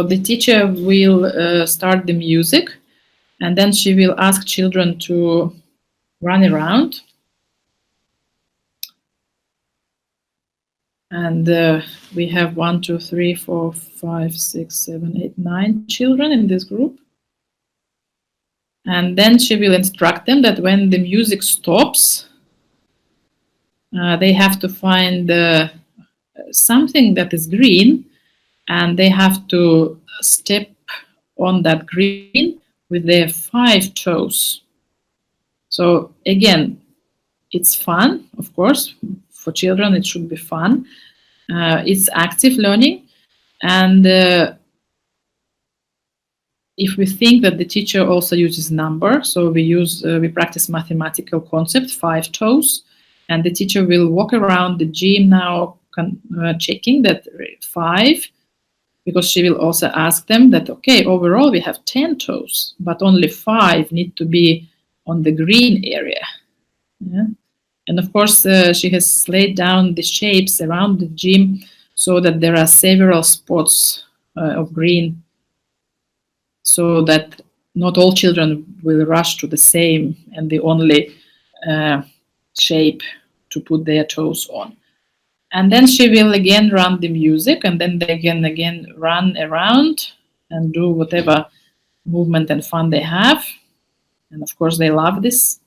the teacher will start the music, and then she will ask children to run around. And we have 1, 2, 3, 4, 5, 6, 7, 8, 9 children in this group. And then she will instruct them that when the music stops, they have to find something that is green, and they have to step on that green with their 5 toes. So again, it's fun, of course. For children, it should be fun. It's active learning, and if we think that the teacher also uses number, so we practice mathematical concept, 5 toes, and the teacher will walk around the gym now, checking that 5, because she will also ask them that, okay, overall we have 10 toes, but only 5 need to be on the green area. Yeah? And of course, she has laid down the shapes around the gym so that there are several spots of green, so that not all children will rush to the same and the only shape to put their toes on. And then she will again run the music, and then they can again run around and do whatever movement and fun they have. And of course, they love this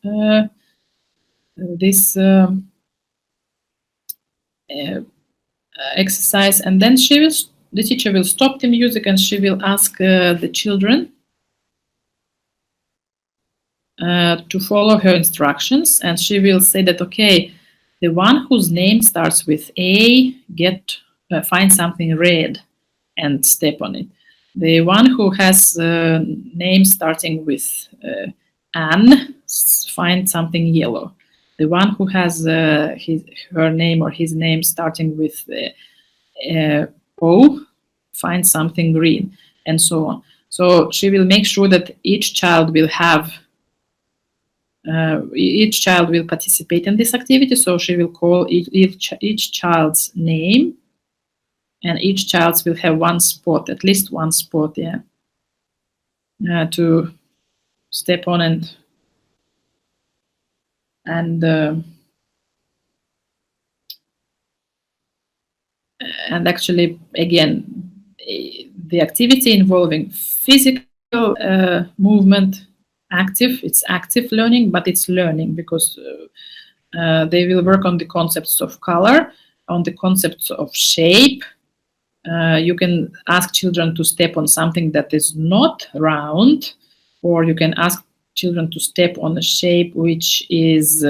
exercise. And then the teacher will stop the music, and she will ask the children to follow her instructions, and she will say that, okay, the one whose name starts with A, find something red and step on it. The one who has name starting with Anne, find something yellow. The one who has her name or his name starting with O, find something green, and so on. So she will make sure that each child will participate in this activity. So she will call each child's name, and each child will have one spot, at least one spot, to step on and actually, again, the activity involving physical movement, it's active learning, but it's learning because they will work on the concepts of color, on the concepts of shape. You can ask children to step on something that is not round, or you can ask children to step on a shape which is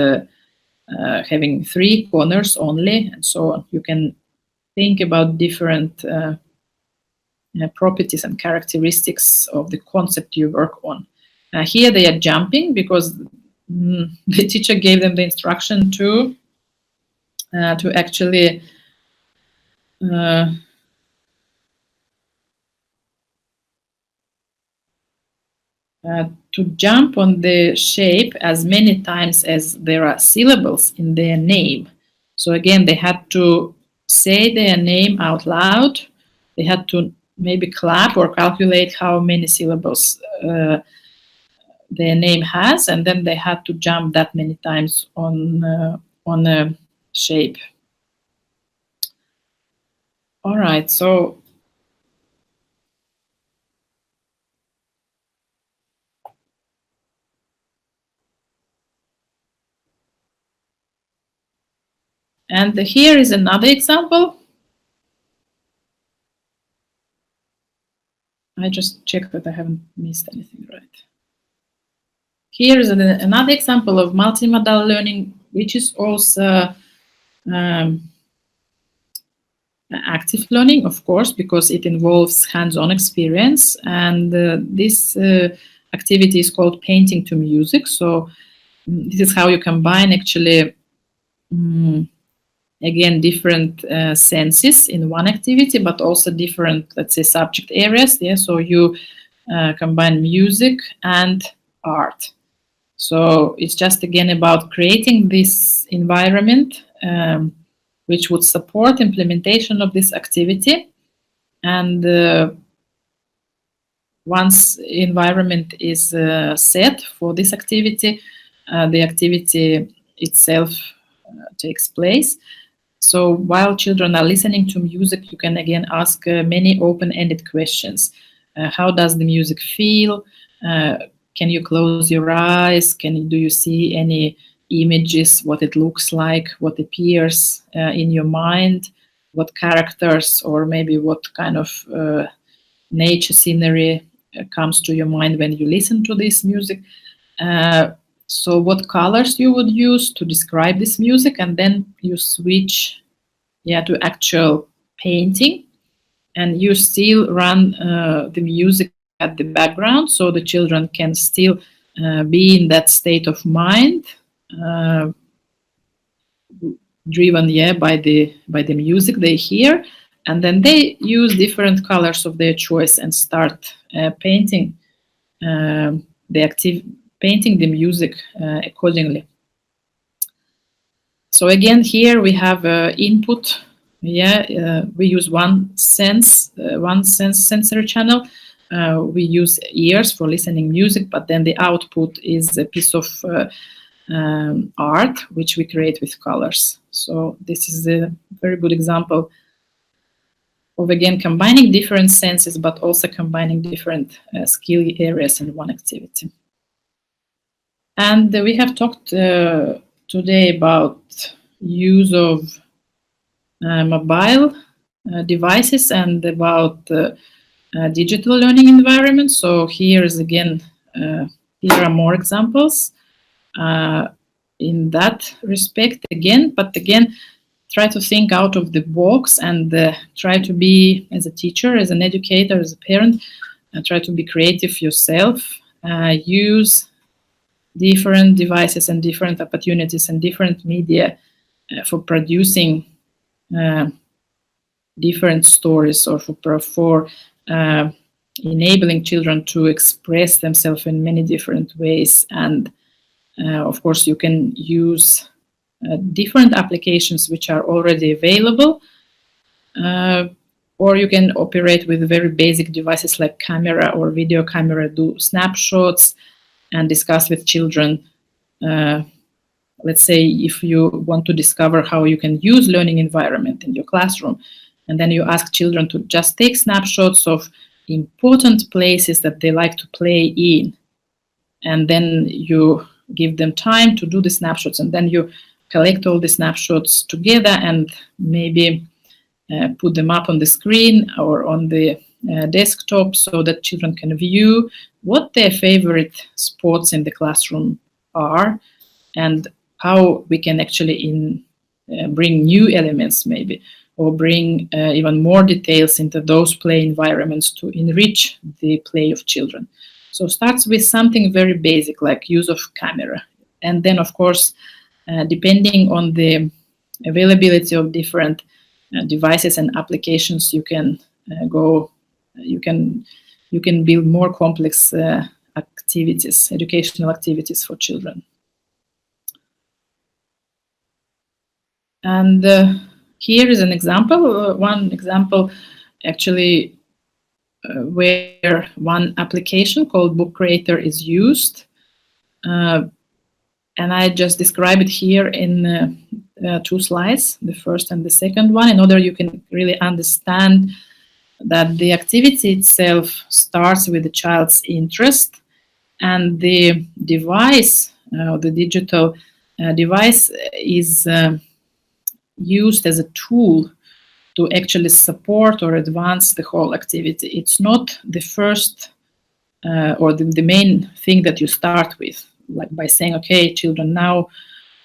having 3 corners only, and so on. You can think about different properties and characteristics of the concept you work on. Here they are jumping because the teacher gave them the instruction to actually to jump on the shape as many times as there are syllables in their name. So again, they had to say their name out loud. They had to maybe clap or calculate how many syllables their name has, and then they had to jump that many times on a shape. All right, so and here is another example. I just checked that I haven't missed anything, right? Here is another example of multimodal learning, which is also active learning, of course, because it involves hands-on experience. And this activity is called painting to music. So this is how you combine actually, again, different senses in one activity, but also different, let's say, subject areas. Yeah, so you combine music and art. So it's just again about creating this environment which would support implementation of this activity. And once environment is set for this activity, the activity itself takes place. So while children are listening to music, you can again ask many open-ended questions. How does the music feel? Can you close your eyes? Do you see any images, what it looks like, what appears in your mind, what characters or maybe what kind of nature scenery comes to your mind when you listen to this music? So what colors you would use to describe this music, and then you switch to actual painting, and you still run the music at the background so the children can still be in that state of mind, uh, driven by the music they hear, and then they use different colors of their choice and start painting the active painting the music accordingly. So again, here we have input. We use one sensory channel. We use ears for listening music, but then the output is a piece of art which we create with colors. So this is a very good example of again combining different senses, but also combining different skill areas in one activity. And we have talked today about use of mobile devices and about digital learning environments. So here is again, here are more examples in that respect again, but again, try to think out of the box and try to be, as a teacher, as an educator, as a parent, try to be creative yourself. Use different devices and different opportunities and different media for producing different stories, or for enabling children to express themselves in many different ways. And of course, you can use different applications which are already available, or you can operate with very basic devices like camera or video camera, do snapshots and discuss with children. Let's say if you want to discover how you can use learning environment in your classroom, and then you ask children to just take snapshots of important places that they like to play in, and then you give them time to do the snapshots, and then you collect all the snapshots together and maybe put them up on the screen or on the desktop so that children can view what their favorite sports in the classroom are, and how we can actually bring new elements maybe, or bring even more details into those play environments to enrich the play of children. So starts with something very basic like use of camera, and then of course depending on the availability of different devices and applications, you can build more complex activities, educational activities for children. And here is an example, one example actually where one application called Book Creator is used. And I just describe it here in 2 slides, the first and the second one, in order you can really understand that the activity itself starts with the child's interest, and the device, the digital device, is used as a tool to actually support or advance the whole activity. It's not the first or the main thing that you start with, like by saying, okay, children, now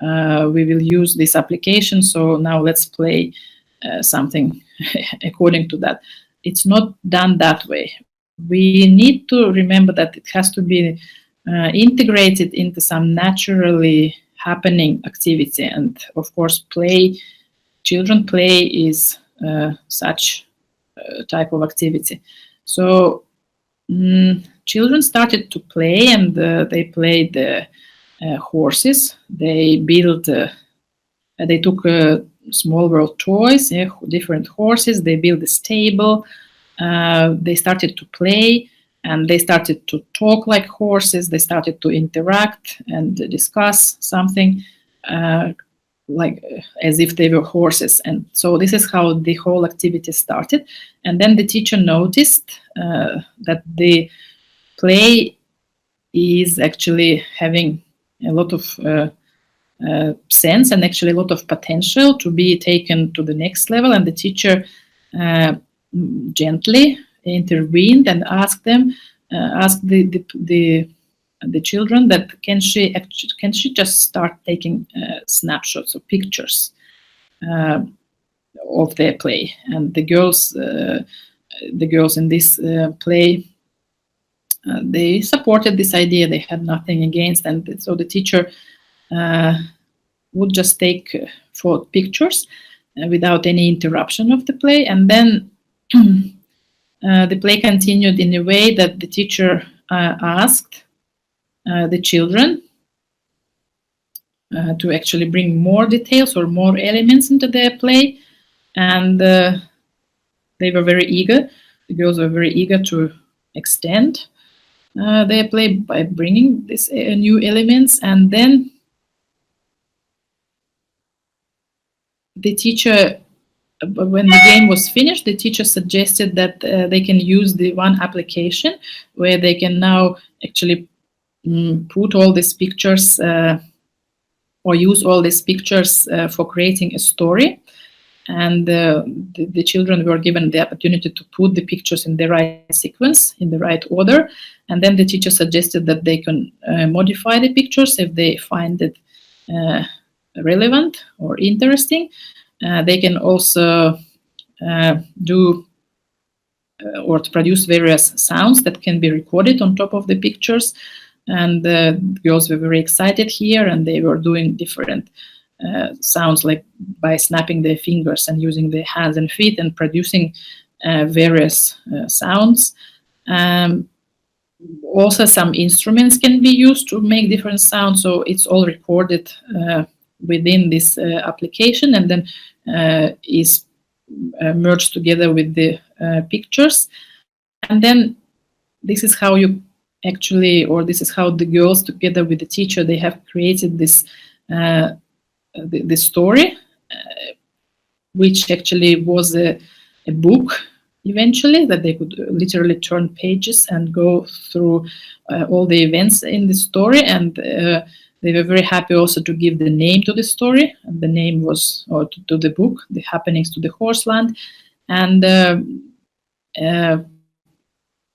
we will use this application, so now let's play something according to that. It's not done that way. We need to remember that it has to be integrated into some naturally happening activity. And of course, children play is such type of activity. So children started to play, and they played horses. They took small world toys, different horses. They built a stable. They started to play. And they started to talk like horses. They started to interact and discuss something as if they were horses. And so this is how the whole activity started. And then the teacher noticed that the play is actually having a lot of sense and actually a lot of potential to be taken to the next level. And the teacher gently intervened and asked the children that can she just start taking snapshots or pictures of their play. And the girls in this play, they supported this idea. They had nothing against, and so the teacher would just take 4 pictures without any interruption of the play. And then the play continued in a way that the teacher asked the children to actually bring more details or more elements into their play. And they were very eager. The girls were very eager to extend their play by bringing these new elements. And then the teacher, when the game was finished, the teacher suggested that they can use the one application where they can now actually put all these pictures or use all these pictures for creating a story. And the children were given the opportunity to put the pictures in the right sequence, in the right order. And then the teacher suggested that they can modify the pictures if they find it relevant or interesting. They can also do or to produce various sounds that can be recorded on top of the pictures. And the girls were very excited here, and they were doing different sounds, like by snapping their fingers and using their hands and feet and producing various sounds. Also, some instruments can be used to make different sounds, so it's all recorded within this application, and then is merged together with the pictures. And then this is how you actually, or this is how the girls together with the teacher, they have created this the story, which actually was a book eventually, that they could literally turn pages and go through all the events in the story. And they were very happy also to give the name to the story, and the name was, or to the book, The Happenings to the Horseland. And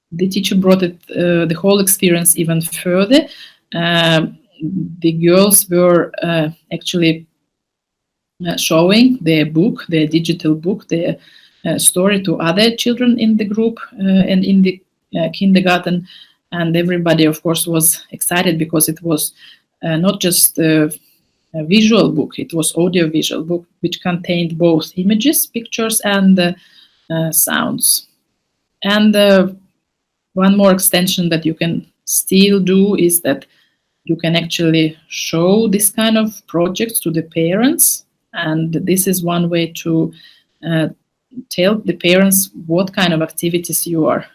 the teacher brought it, the whole experience even further. The girls were actually showing their book, their digital book, their story to other children in the group and in the kindergarten. And everybody, of course, was excited because it was not just a visual book, it was audio-visual book, which contained both images, pictures, and sounds. And one more extension that you can still do is that you can actually show this kind of projects to the parents. And this is one way to tell the parents what kind of activities you are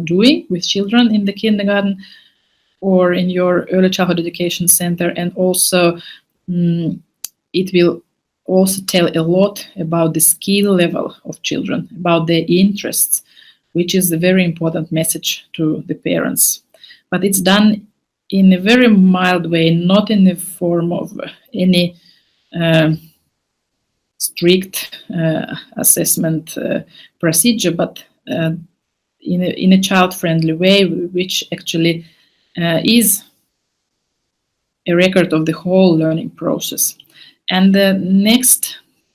doing with children in the kindergarten or in your early childhood education center. And also it will also tell a lot about the skill level of children, about their interests, which is a very important message to the parents. But it's done in a very mild way, not in the form of any strict assessment procedure, but in a child-friendly way, which actually is a record of the whole learning process. And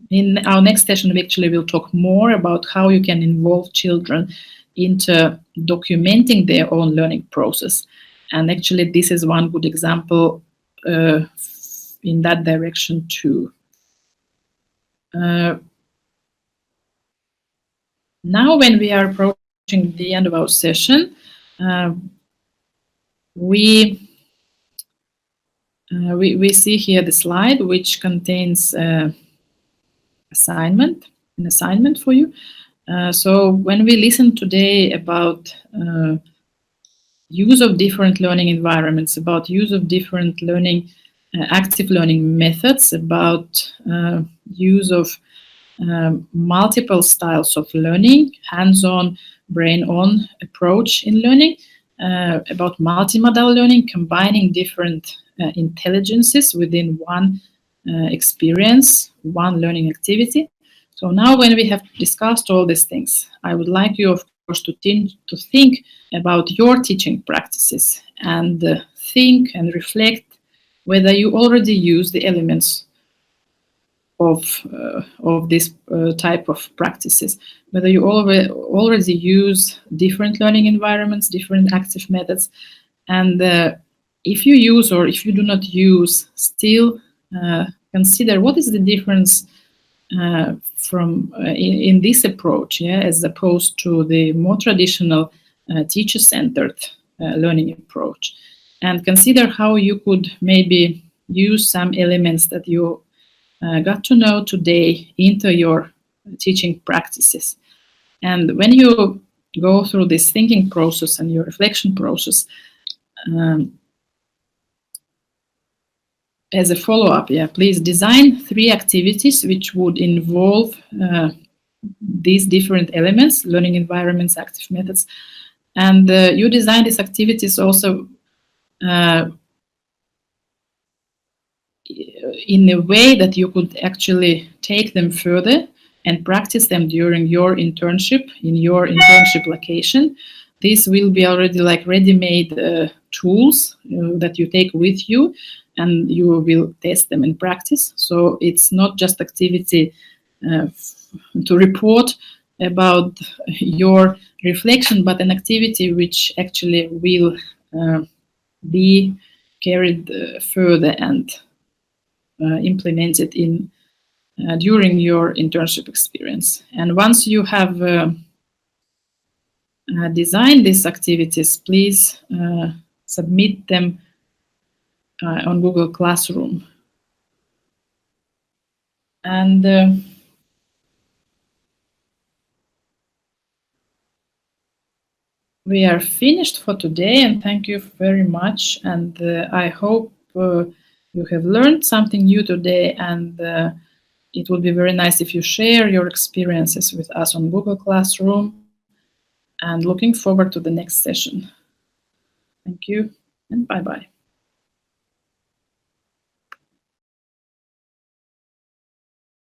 in our next session, we actually will talk more about how you can involve children into documenting their own learning process. And actually, this is one good example in that direction too. Now, when we are approaching the end of our session, we see here the slide which contains an assignment for you. So when we listen today about use of different learning environments, about use of different learning, active learning methods, about use of multiple styles of learning, hands-on, brain-on approach in learning, about multimodal learning, combining different intelligences within one experience, one learning activity. So now when we have discussed all these things, I would like you, of course, to think about your teaching practices and think and reflect whether you already use the elements of this type of practices, whether you already use different learning environments, different active methods, and if you use or if you do not use, still consider what is the difference from in this approach, yeah, as opposed to the more traditional teacher-centered learning approach, and consider how you could maybe use some elements that you got to know today into your teaching practices. And when you go through this thinking process and your reflection process, as a follow-up, yeah, please design 3 activities which would involve these different elements, learning environments, active methods. And you design these activities also in a way that you could actually take them further and practice them during your internship in your internship location. This will be already like ready-made tools that you take with you, and you will test them in practice. So it's not just activity to report about your reflection, but an activity which actually will be carried further and implemented in during your internship experience. And once you have designed these activities, please submit them on Google Classroom. And we are finished for today, and thank you very much. And I hope you have learned something new today, and it would be very nice if you share your experiences with us on Google Classroom, and looking forward to the next session. Thank you, and bye-bye.